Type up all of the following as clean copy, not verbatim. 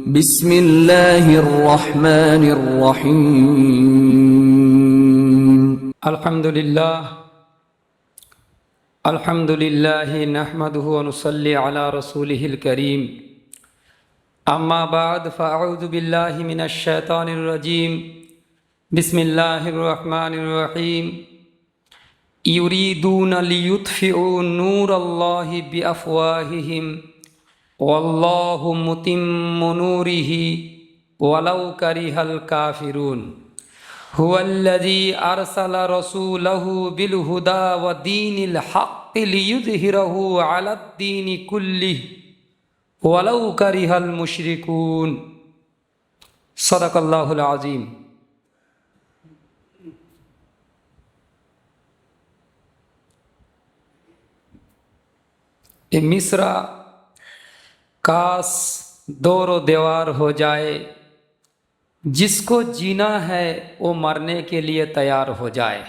بسم الله الرحمن الرحيم الحمد لله نحمده ونصلي على رسوله الكريم أما بعد فأعوذ بالله من الشيطان الرجيم بسم الله الرحمن الرحيم يريدون ليطفئوا نور الله بأفواههم والله متم نوره ولو كره الكافرون هو الذي أرسل رسوله بالهدى ودين الحق ليظهره على الدين كله ولو كره المشركون صدق الله العظيم मिसरा काश दौर देवार हो जाए जिसको जीना है वो मरने के लिए तैयार हो जाए।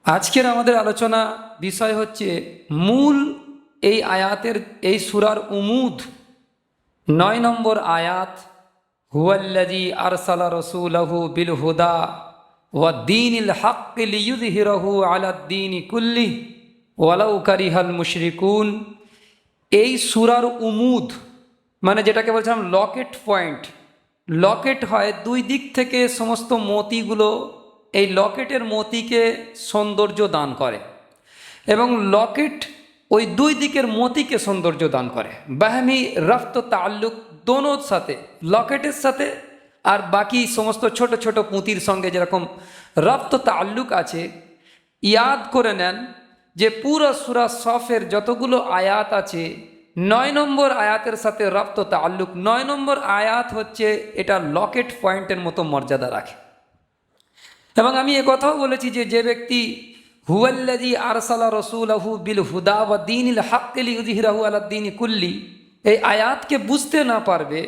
আজকের আমাদের আলোচনা বিষয় হচ্ছে মূল এই আয়াতের এই সূরার উমুদ 9 নম্বর আয়াত হুয়াল্লাযী আরসালা রাসূলাহু বিল হুদা ওয়া দীনিল হক লিইয়ুযহিরাহু আলাদ দীনি কুল্লিহি ওয়ালাউ কারিহাল মুশরিকুন। এই সূরার উমুদ মানে যেটাকে বলছিলাম লকেট পয়েন্ট। লকেট হয় দুই দিক থেকে সমস্ত মতিগুলো এই লকেটের মতিকে সৌন্দর্য দান করে এবং লকেট ওই দুই দিকের মতিকে সৌন্দর্য দান করে। বাহমি রফত তাল্লুক দোনোর সাথে, লকেটের সাথে আর বাকি সমস্ত ছোট ছোট পুঁতির সঙ্গে যেরকম রফত তাল্লুক আছে। ইয়াদ করে নেন যে পুরো সূরা সফের যতগুলো আয়াত আছে 9 নম্বর আয়াতের সাথে রফত তাল্লুক। 9 নম্বর আয়াত হচ্ছে এটা লকেট পয়েন্টের মতো মর্যাদা রাখে। এবং আমি কথাও বলেছি যে ব্যক্তি হুয়াল্লাযী আরসালা রাসূলাহু বিল হুদা ওয়া দীনিল হক লিইয়ুযহিরাহু আলাদ দীনি কুল্লি, এই আয়াতকে বুঝতে না পারবে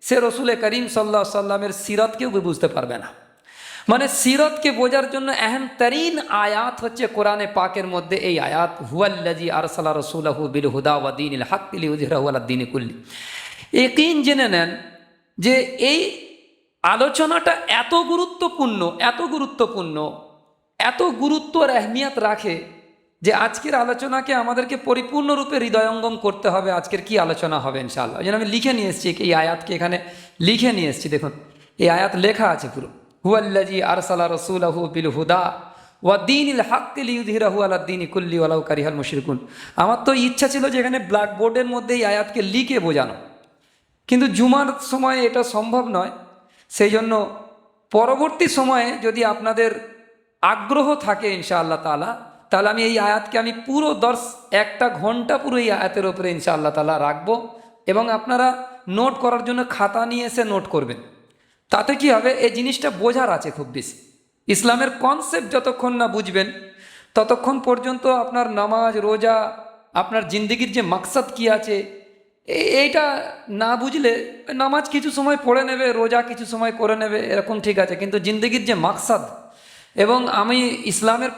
সে রসুল করিম সাল্লাল্লাহু আলাইহি সাল্লামের সিরাতকেও বুঝতে পারবে না। মানে সিরতকে বোঝার জন্য আহম তরিন আয়াত হচ্ছে কোরআনে পাকের মধ্যে এই আয়াত হুয়াল্লাযী আরসালা রাসূলাহু বিল হুদা ওয়া দীনিল হক লিইয়ুযহিরাহু আলাদ দীনি কুল্লি। ইয়াকিন জেনে নেন যে এই আলোচনাটা এত গুরুত্বপূর্ণ, এত গুরুত্ব আর আহমিয়ত রাখে যে আজকের আলোচনাকে আমাদেরকে পরিপূর্ণরূপে হৃদয়ঙ্গম করতে হবে। আজকের কি আলোচনা হবে ইনশাআল্লাহ, যেন আমি লিখে নিয়ে এসেছি এই আয়াতকে, এখানে লিখে নিয়ে এসেছি। দেখুন এই আয়াত লেখা আছে পুরো হুয়াল্লাযী আরসালা রাসূলাহু বিল হুদা ওয়া দীনিল হক লিইয়ুযহিরাহু আলাদ দীনি কুল্লি ওয়ালাউ কারিহাল মুশরিকুন। আমার তো ইচ্ছা ছিল যে এখানে ব্ল্যাকবোর্ডের মধ্যে এই আয়াতকে লিখে বোঝানো, কিন্তু জুমার সময় এটা সম্ভব নয়। সেই জন্য পরবর্তী সময়ে যদি আপনাদের আগ্রহ থাকে ইনশাআল্লাহ তাআলা, তাহলে আমি এই আয়াতকে আমি পুরো 1 ঘন্টা পুরো এই আয়াতের উপরে ইনশাআল্লাহ তাআলা রাখবো এবং আপনারা নোট করার জন্য খাতা নিয়ে এসে নোট করবেন। তাতে কি হবে, এই জিনিসটা বোঝার আছে খুব বেশি। ইসলামের কনসেপ্ট যতক্ষণ না বুঝবেন ততক্ষণ পর্যন্ত আপনার নামাজ রোজা, আপনার জিন্দগির যে মাকসাদ কি আছে এইটা না বুঝলে নামাজ কিছু সময় পড়ে নেবে, রোজা কিছু সময় করে নেবে, এরকম ঠিক আছে, কিন্তু জিন্দগির যে মাকসাদ এবং আমি ইসলামের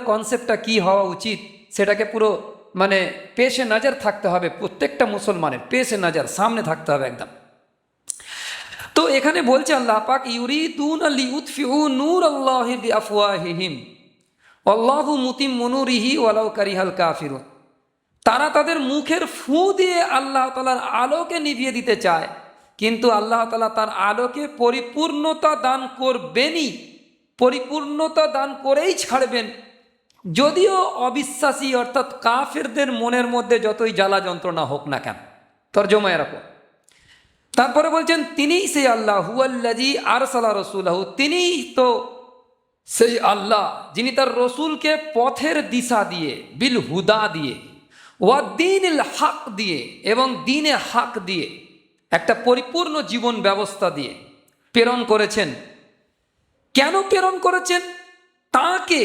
কনসেপ্টটা কি হওয়া উচিত সেটাকে পুরো মানে পেশে নজর থাকতে হবে। প্রত্যেকটা মুসলমানের পেশে নজর সামনে থাকতে হবে একদম। তো এখানে বলছে আল্লাহ পাক ইউরিদুনা লিইউতফিউ নূরাল্লাহি বিআফওয়াহিহিম আল্লাহু মুতিম্মু নূরিহি ওয়ালাউ কারিহাল কাফিরুন। তারা তাদের মুখের ফু দিয়ে আল্লাহ তাআলার আলোকে নিভিয়ে দিতে চায়, কিন্তু আল্লাহ তাআলা তার আলোকে পরিপূর্ণতা দান করবেনই, পরিপূর্ণতা দান করেই ছাড়বেন, যদিও অবিশ্বাসী অর্থাৎ কাফেরদের মনের মধ্যে যতই জ্বালা যন্ত্রণা হোক না কেন। তরজমা এরকম। তারপরে বলছেন তিনিই সেই আল্লাহ হুয়াল্লাযী আরসালা রাসূলাহু, তিনিই তো সেই আল্লাহ যিনি তার রসুলকে পথের দিশা দিয়ে বিল হুদা দিয়ে ওয়া দীনিল হক দিয়ে এবং দ্বীনে হক দিয়ে একটা পরিপূর্ণ জীবন ব্যবস্থা দিয়ে প্রেরণ করেছেন। কেন প্রেরণ করেছেন? তাকে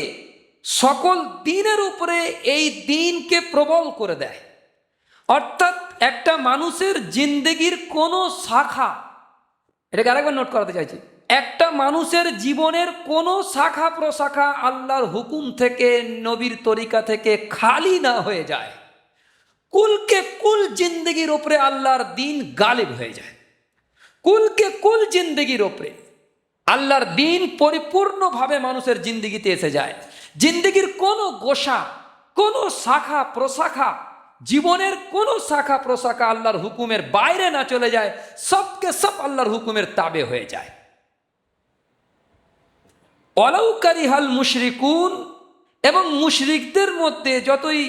সকল দ্বীনের উপরে এই দ্বীনকে প্রবল করে দেয়। অর্থাৎ একটা মানুষের জিন্দগির কোনো শাখা, এটাকে আরেকবার নোট করাতে চাইছি, একটা মানুষের জীবনের কোনো শাখা প্রশাখা আল্লাহর হুকুম থেকে নবীর তরিকা থেকে খালি না হয়ে যায়। কুলকে কুল জিন্দগির ওপরে আল্লাহর দিন গালিব হয়ে যায়। কুলকে কুল জিন্দগির ওপরে আল্লাহর দিন পরিপূর্ণভাবে মানুষের জিন্দগিতে এসে যায়। জিন্দগির কোনো গোসা, কোনো শাখা প্রশাখা, জীবনের কোনো শাখা প্রশাখা আল্লাহর হুকুমের বাইরে না চলে যায়, সবকে সব আল্লাহর হুকুমের তাবে হয়ে যায়। ওয়ালাউ কারিহাল মুশরিকুন, এবং মুশরিকদের মধ্যে যতই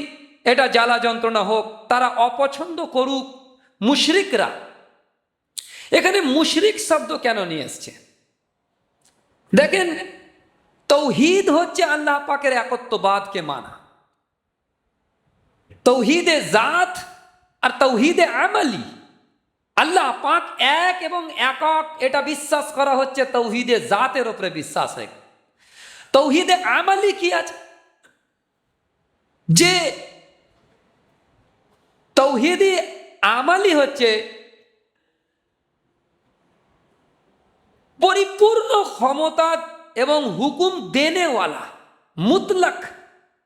এটা জ্বালা যন্ত্রণা হোক, তারা অপছন্দ করুক, মুশরিকরা। এখানে মুশরিক শব্দ কেন নিয়ে এসছে? দেখেন, তৌহিদ হচ্ছে আল্লাহ পাকের একত্ববাদকে মানা। তৌহিদে জাত আর তৌহিদে আমালি, আল্লাহ পাক এক এবং একক, এটা বিশ্বাস করা হচ্ছে তৌহিদে জাতের উপরে বিশ্বাস হয়। তৌহিদে আমালি কি আছে? যে তৌহিদে আমালি হচ্ছে পরিপূর্ণ ক্ষমতা এবং হুকুম দেনেওয়ালা, মুতলাক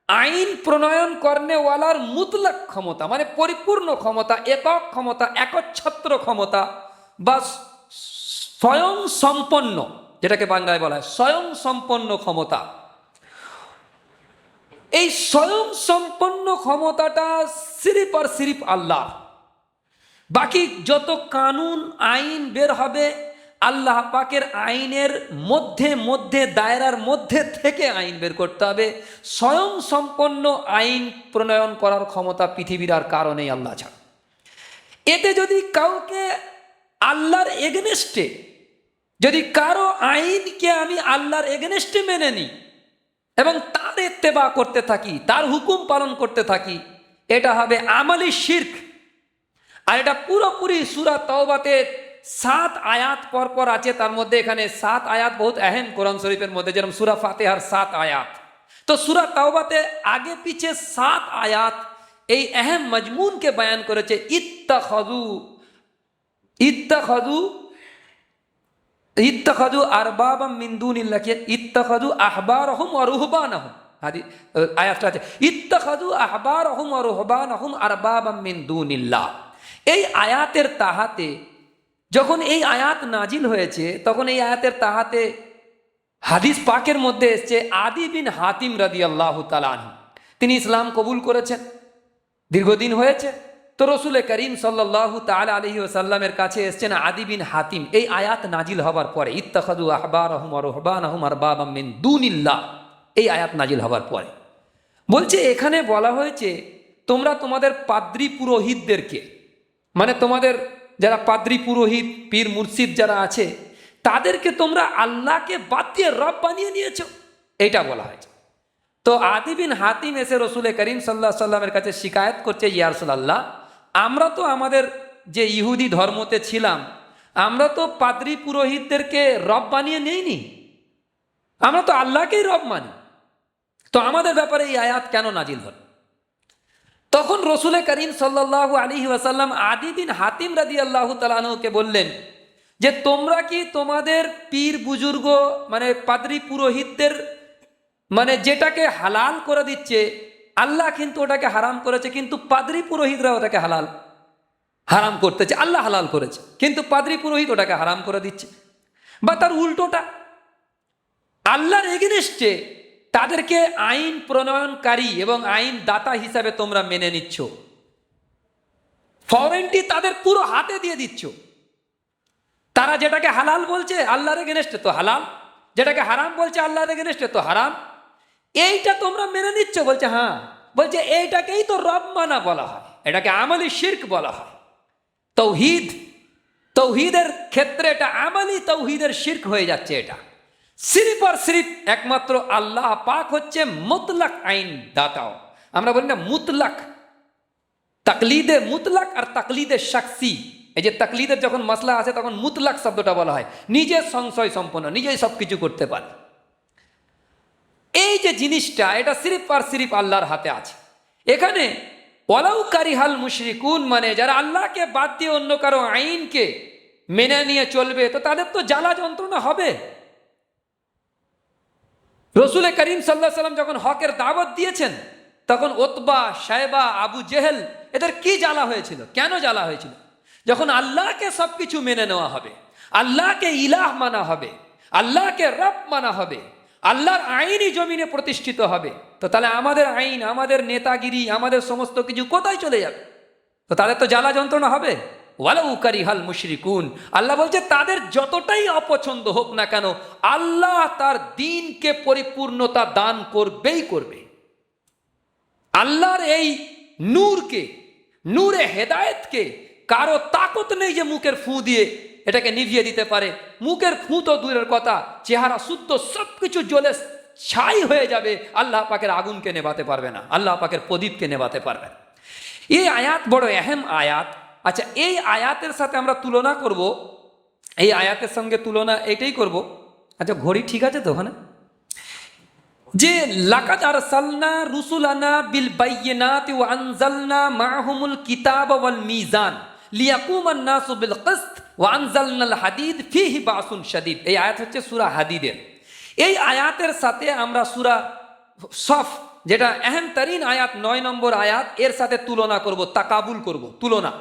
আইন প্রণয়ন করনেওয়ালার মুতলাক ক্ষমতা, মানে পরিপূর্ণ ক্ষমতা, একক ক্ষমতা, একচ্ছত্র ক্ষমতা বা স্বয়ং সম্পন্ন, যেটাকে বাংলায় বলা হয় স্বয়ং সম্পন্ন ক্ষমতা। এই স্বয়ং সম্পন্ন ক্ষমতাটা সিরিফ আর সিরিফ আল্লাহ। বাকি যত কানুন আইন বের হবে, আল্লাহ পাকের আইনের মধ্যে মধ্যে দায়রার মধ্যে থেকে আইন বের করতে হবে। স্বয়ং সম্পন্ন আইন প্রণয়ন করার ক্ষমতা পৃথিবীর আর কারণেই আল্লাহ ছাড়া। এতে যদি কাউকে আল্লাহর এগেনেস্টে, যদি কারো আইনকে আমি আল্লাহর এগেনেস্টে মেনে নিই এবং তার ইত্তেবা করতে থাকি, তার হুকুম পালন করতে থাকি, এটা হবে আমালি শিরক। আর এটা পুরোপুরি সূরা তাওবাতে 7 আয়াত পর পর আছে। তার মধ্যে এখানে 7 আয়াত বহুত আহম কোরআন শরীফের মধ্যে, যেরকম সূরা ফাতিহার 7 আয়াত। তো সূরা তাওবাতে আগে পিছে 7 আয়াত এই আহম মজমুনকে বয়ান করেছে। ইত্তাখাযু আরবাবাম মিন দুনিল্লাহ, ইত্তাখাযু আহবারহুম ওয়া রুহবানাহুম। আয়াতটা আছে ইত্তাখাযু আহবারহুম ওয়া রুহবানাহুম আরবাবাম মিন দুনিল্লাহ। এই আয়াতের তাহাতে, যখন এই আয়াত নাজিল হয়েছে, তখন এই আয়াতের তাহাতে হাদিস পাকের মধ্যে এসছে আদি বিন হাতিম রাদিয়াল্লাহু তাআলা আনহু, তিনি ইসলাম কবুল করেছেন, দীর্ঘদিন হয়েছে। তো রসুল করিম সাল্লাল্লাহু তাআলা আলাইহি ওয়াসাল্লামের কাছে এসছেন আদি বিন হাতিম। এই আয়াত নাজিল হবার পরে, ইত্তাখাযু আহবারহুম ওয়া রুহবানাহুম আরবাবাম মিন দুনিল্লাহ, এই আয়াত নাজিল হবার পরে বলছে, এখানে বলা হয়েছে তোমরা তোমাদের পাদ্রী পুরোহিতদেরকে, মানে তোমাদের যারা পাদ্রী পুরোহিত পীর মুর্শিদ যারা আছে, তাদেরকে তোমরা আল্লাহকে বাদ দিয়ে রব বানিয়ে নিয়েছো, এইটা বলা হয়েছে। তো আদি বিন হাতিম এসে রসুল করিম সাল্লাল্লাহু আলাইহি সাল্লামের কাছে শিকায়ত করছে, ইয়া রাসূলুল্লাহ, আমরা তো আমাদের যে ইহুদি ধর্মতে ছিলাম, আমরা তো পাদ্রী পুরোহিতদেরকে রব বানিয়ে নেইনি, আমরা তো আল্লাহকেই রব মানি, তো আমাদের ব্যাপারে এই আয়াত কেন নাজিল হল? তখন রসুল করিম সাল্লাল্লাহু আলাইহি ওয়াসাল্লাম আদি বিন হাতিম রাদিয়াল্লাহু তাআলা আনহুকে বললেন যে, তোমরা কি তোমাদের পীর বুজুর্গ মানে পাদ্রী পুরোহিতদের, মানে যেটাকে হালাল করে দিচ্ছে, আল্লাহ কিন্তু ওটাকে হারাম করেছে, কিন্তু পাদ্রী পুরোহিতরা ওটাকে হারাম করতেছে, আল্লাহ হালাল করেছে কিন্তু পাদ্রী পুরোহিত ওটাকে হারাম করে দিচ্ছে, বা তার উল্টোটা, আল্লাহর এগেনস্টে তাদেরকে আইন প্রণয়নকারী এবং আইন দাতা হিসাবে তোমরা মেনে নিচ্ছ, ফরেনটি তাদের পুরো হাতে দিয়ে দিচ্ছ। তারা যেটাকে হালাল বলছে আল্লাহর এগেনস্টে তো হালাল, যেটাকে হারাম বলছে আল্লাহর এগেনস্টে তো হারাম, এইটা তোমরা মেনে নিচ্ছ। বলছে হ্যাঁ, বলছে এইটাকেই তো রব মানা বলা হয়, এটাকে আমলি শিরক বলা হয়। তৌহিদের ক্ষেত্রে এটা আমলি তৌহিদের শিরক হয়ে যাচ্ছে। এটা সিরিফ আর সিরিফ একমাত্র আল্লাহ পাক হচ্ছে মুতলাক আইন দাতাও। আমরা বলি না মুতলাক, তাকলিদে মুতলাক আর তাকলিদে শাখসি। এই যে তাকলিদের যখন মাসলা আসে তখন মুতলাক শব্দটা বলা হয়, নিজে সংশয় সম্পন্ন, নিজেই সব কিছু করতে পারে। এই যে জিনিসটা, এটা সিরিফ আর সিরিফ আল্লাহর হাতে আছে। এখানে ওয়ালাউ কারিহাল মুশরিকুন, মানে যারা আল্লাহকে বাদ দিয়ে অন্য কারো আইনকে মেনে নিয়ে চলবে, তো তাদের তো জ্বালা যন্ত্রণা হবে। রসুল করিম সাল্লাল্লাহু আলাইহি সাল্লাম যখন হকের দাওয়াত দিয়েছেন, তখন ওতবা, সাইবা, আবু জেহেল এদের কি জ্বালা হয়েছিল, কেন জ্বালা হয়েছিল? যখন আল্লাহকে সবকিছু মেনে নেওয়া হবে, আল্লাহকে ইলাহ মানা হবে, আল্লাহকে রব মানা হবে, আল্লাহর আইনই জমিনে প্রতিষ্ঠিত হবে, তো তাহলে আমাদের আইন, আমাদের নেতাগিরি, আমাদের সমস্ত কিছু কোথায় চলে যাবে? তো তাদের তো জ্বালা যন্ত্রণা হবে। ওয়ালাউ কারিহাল মুশরিকুন, আল্লাহ বলছে তাদের যতটাই অপছন্দ হোক না কেন, আল্লাহ তার দ্বীনকে পরিপূর্ণতা দান করবেই করবে। আল্লাহর এই নূরকে, নূরে হেদায়েতকে কারো তাকত নেই যে মুখের ফু দিয়ে এটাকে নিভিয়ে দিতে পারে। মুখের ফু তো দূরের কথা, চেহারা শুদ্ধ সবকিছু জ্বলে ছাই হয়ে যাবে, আল্লাহ পাকের আগুনকে নেভাতে পারবে না, আল্লাহ পাকের প্রদীপকে নেভাতে পারবে না। এই আয়াত বড় আহম আয়াত। আচ্ছা, এই আয়াতের সাথে আমরা তুলনা করব, এই আয়াতের সঙ্গে তুলনা এটাই করব। আচ্ছা, ঘড়ি ঠিক আছে তো ওখানে? যে লাকাদ আরসালনা রুসুলানা বিল বাইয়িনাতি ওয়া আনজালনা মাআহুমুল কিতাবা ওয়াল মিজান লিয়াকুমান নাসু বিল কিসত ওয়া আনজালনাল হাদিদ ফীহি বাসুন শাদীদ। এই আয়াত হচ্ছে সূরা হাদিদের। এই আয়াতের সাথে আমরা সূরা সফ, যেটা আহম তারিন আয়াত 9 নম্বর আয়াত, এর সাথে তুলনা করব, তাকাবুল করব, তুলনা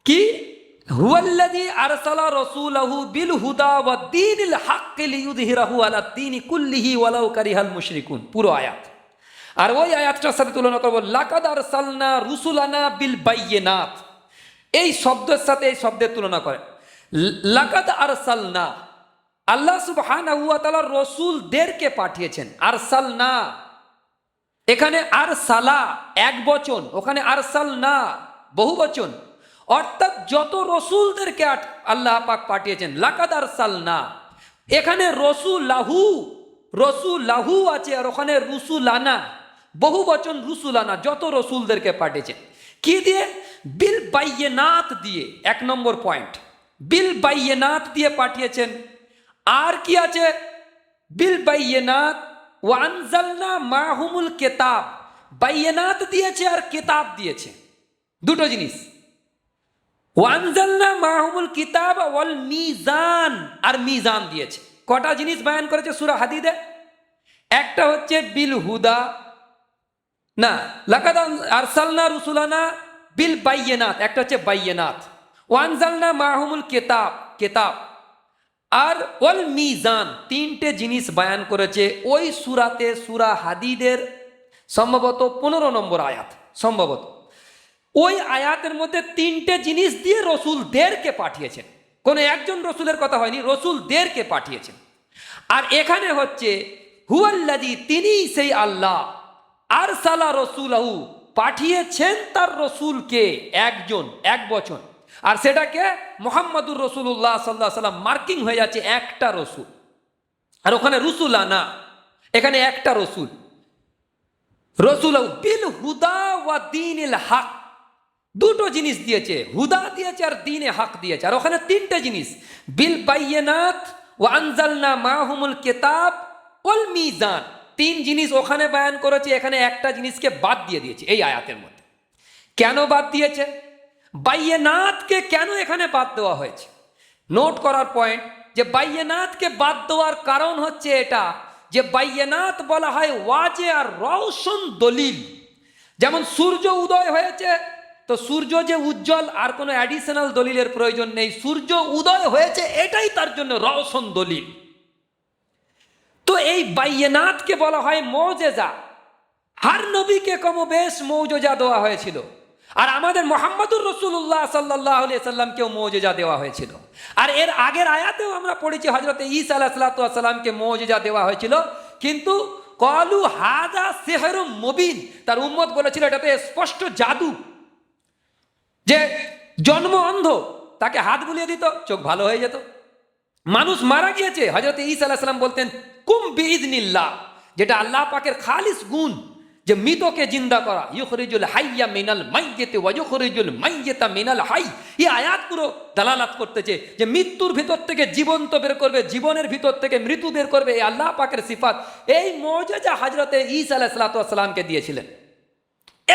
কি? হুয়াল্লাযী আরসালা রাসূলাহু বিল হুদা ওয়া দীনিল হক লিইয়ুযহিরাহু আলা দীনি কুল্লিহি ওয়ালাউ কারিহাল মুশরিকুন, পুরো আয়াত। আর ওই আয়াতটার সাথে তুলনা করব লাকাদ আরসালনা রুসুলানা বিল বাইয়িনাত। এই শব্দের সাথে এই শব্দের তুলনা করে। লাকাদ আরসালনা, আল্লাহ সুবহানাহু ওয়া তাআলা রাসূলদেরকে পাঠিয়েছেন। আরসালনা, এখানে আরসালা এক বচন, ওখানে আরসালনা বহু বচন, অর্থাৎ যত রসুলদেরকে আল্লাহ পাক পাঠিয়েছেন। লাকাদ আরসালনা, এখানে রসুলাহু, রসুলাহু আছে, আর ওখানে রুসুলানা বহু বচন, রুসুলানা যত রসুলদেরকে পাঠিয়েছেন। কি দিয়ে? বিল বাইয়িনাত দিয়ে, 1 নম্বর পয়েন্ট, বিল বাইয়িনাত দিয়ে পাঠিয়েছেন। আর কি আছে? বিল বাইয়িনাত ওয়া আনজালনা মাহুমুল কিতাব, বাইয়িনাত দিয়েছে আর কিতাব দিয়েছে, দুটো জিনিস। ওয়ানজালনা মাহুমুল কিতাব ওয়াল মিজান, আর মিজান দিয়েছে। কটা জিনিস বয়ান করেছে সূরা হাদিদে? একটা হচ্ছে বিল হুদা, না লাকাদ আরসালনা রুসুলানা বিল বাইয়িনাত, একটা হচ্ছে বাইয়িনাত। ওয়ানজালনা মাহুমুল কিতাব, কিতাব, আর ওয়াল মিজান, তিনটে জিনিস বয়ান করেছে ওই সূরাতে, সূরা হাদিদের সম্ভবত 15 নম্বর আয়াত, সম্ভবত ওই আয়াতের মধ্যে তিনটে জিনিস দিয়ে রসুলদেরকে পাঠিয়েছেন। কোনো একজন রসুলের কথা হয়নি, রসুলদেরকে পাঠিয়েছেন। আর এখানে হচ্ছে হুয়াল্লাযী, তিনি সেই আল্লাহ, আরসালা রসুলাহু, পাঠিয়েছেন তার রসুলকে, একজন, এক বচন, আর সেটাকে মুহাম্মাদুর রাসূলুল্লাহ সাল্লাল্লাহু আলাইহি ওয়াসাল্লাম মার্কিং হয়ে যাচ্ছে একটা রসুল। আর ওখানে রুসুলানা, এখানে একটা রসুল। রসুলাহু বিল হুদা ওয়া দীনিল হক, দুটো জিনিস দিয়েছে, হুদা দিয়েছে আর দ্বীনে হক দিয়েছে। আর ওখানে তিনটে জিনিস, বিল বাইয়িনাত ওয়া আনজালনা মাহুমুল কিতাব ওয়াল মিজান, তিন জিনিস ওখানে বয়ান করেছে, এখানে একটা জিনিসকে বাদ দিয়ে দিয়েছে এই আয়াতের মধ্যে। কেন বাদ দিয়েছে? বাইয়িনাতকে কেন এখানে বাদ দেওয়া হয়েছে? নোট করার পয়েন্ট, যে বাইয়িনাতকে বাদ দেওয়ার কারণ হচ্ছে এটা, যে বাইয়িনাত বলা হয় ওয়াজে আর রওশন দলিল। যেমন সূর্য উদয় হয়েছে, তো সূর্য যে উজ্জ্বল, আর কোনো অ্যাডিশনাল দলিলের প্রয়োজন নেই, সূর্য উদয় হয়েছে এটাই তার জন্য রওশন দলিল। তো এই বাইয়িনাতকে বলা হয় মুজিজা। হর নবীকে কমবেশ মুজিজা দেওয়া হয়েছিল, আর আমাদের মুহাম্মদুর রাসূলুল্লাহ সাল্লাল্লাহু আলাইহি সাল্লামকেও মুজিজা দেওয়া হয়েছিল। আর এর আগের আয়াতেও আমরা পড়েছি হযরত ঈসা আলাইহিস সালামকে মুজিজা দেওয়া হয়েছিল, কিন্তু ক্বালু হাযা সিহরুম মুবিন, তার উম্মত বলেছিল এটা তো স্পষ্ট জাদু। যে জন্ম অন্ধ, তাকে হাত বুলিয়ে দিত, চোখ ভালো হয়ে যেত। মানুষ মারা গিয়েছে, হযরত ঈসা আলাইহিস সালাম বলতেন কুম বিইজনিল্লাহ, যেটা আল্লাহ পাকের খালিস গুণ, যে মৃতকে জিন্দা করা, ইউখরিজুল হাইয়া মিনাল মাইয়িতি ওয়া ইউখরিজুল মাইয়িতা মিনাল হাই। এই আয়াত পুরো দালালাত করতেছে যে মৃত্যুর ভিতর থেকে জীবন্ত বের করবে, জীবনের ভিতর থেকে মৃত্যু বের করবে, এই আল্লাহ পাকের সিফাত। এই মুজিজা হযরত ঈসা আলাইহিস সালামকে দিয়েছিলেন।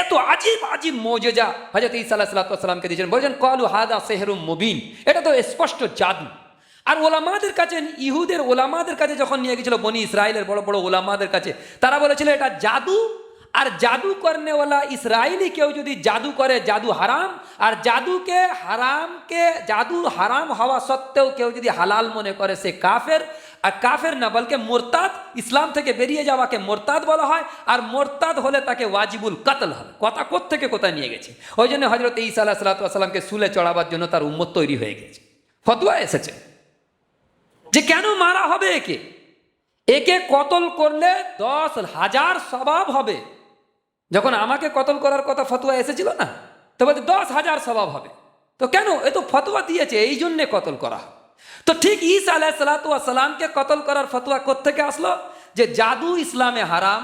এত আজিব আজিব মুজিজা হযরত ঈসা আলাইহিস সালামকে দিয়েছিলেন। বলেছেন ক্বালু হাযা সিহরুম মুবিন, এটা তো স্পষ্ট জাদু। আর ওলামাদের কাছে, ইহুদের ওলামাদের কাছে যখন নিয়ে গেছিল, বনি ইসরায়েলের বড় বড় ওলামাদের কাছে, তারা বলেছিল এটা জাদু, আর জাদু করনেওয়ালা ইসরায়েলি কেউ যদি জাদু করে, জাদু হারাম, আর জাদু হারাম হওয়া সত্ত্বেও কেউ যদি হালাল মনে করে সে কাফের। আর কাফের না বলকে মোরতাদ, ইসলাম থেকে বেরিয়ে যাওয়াকে মোরতাদ বলা হয়। আর মোরতাদ হলে তাকে ওয়াজিবুল কাতল হবে। কথা কোত্থেকে কোথায় নিয়ে গেছে। ওই জন্য হজরত ঈসা আলাইহিস সালামকে সুলে চড়াবার জন্য তার উম্মত তৈরি হয়ে গেছে, ফতোয়া এসেছে যে কেন মারা হবে একে কতল করলে 10,000 সওয়াব হবে। যখন আমাকে কতল করার কথা ফতোয়া এসেছিল না, তো বলছে 10,000 সওয়াব হবে। তো কেন? এ তো ফতোয়া দিয়েছে, এই জন্যে কতল করা। তো ঠিক ঈসা আলাইহিস সালামকে কতল করার ফতোয়া কোত্থেকে আসলো? যে জাদু ইসলামে হারাম,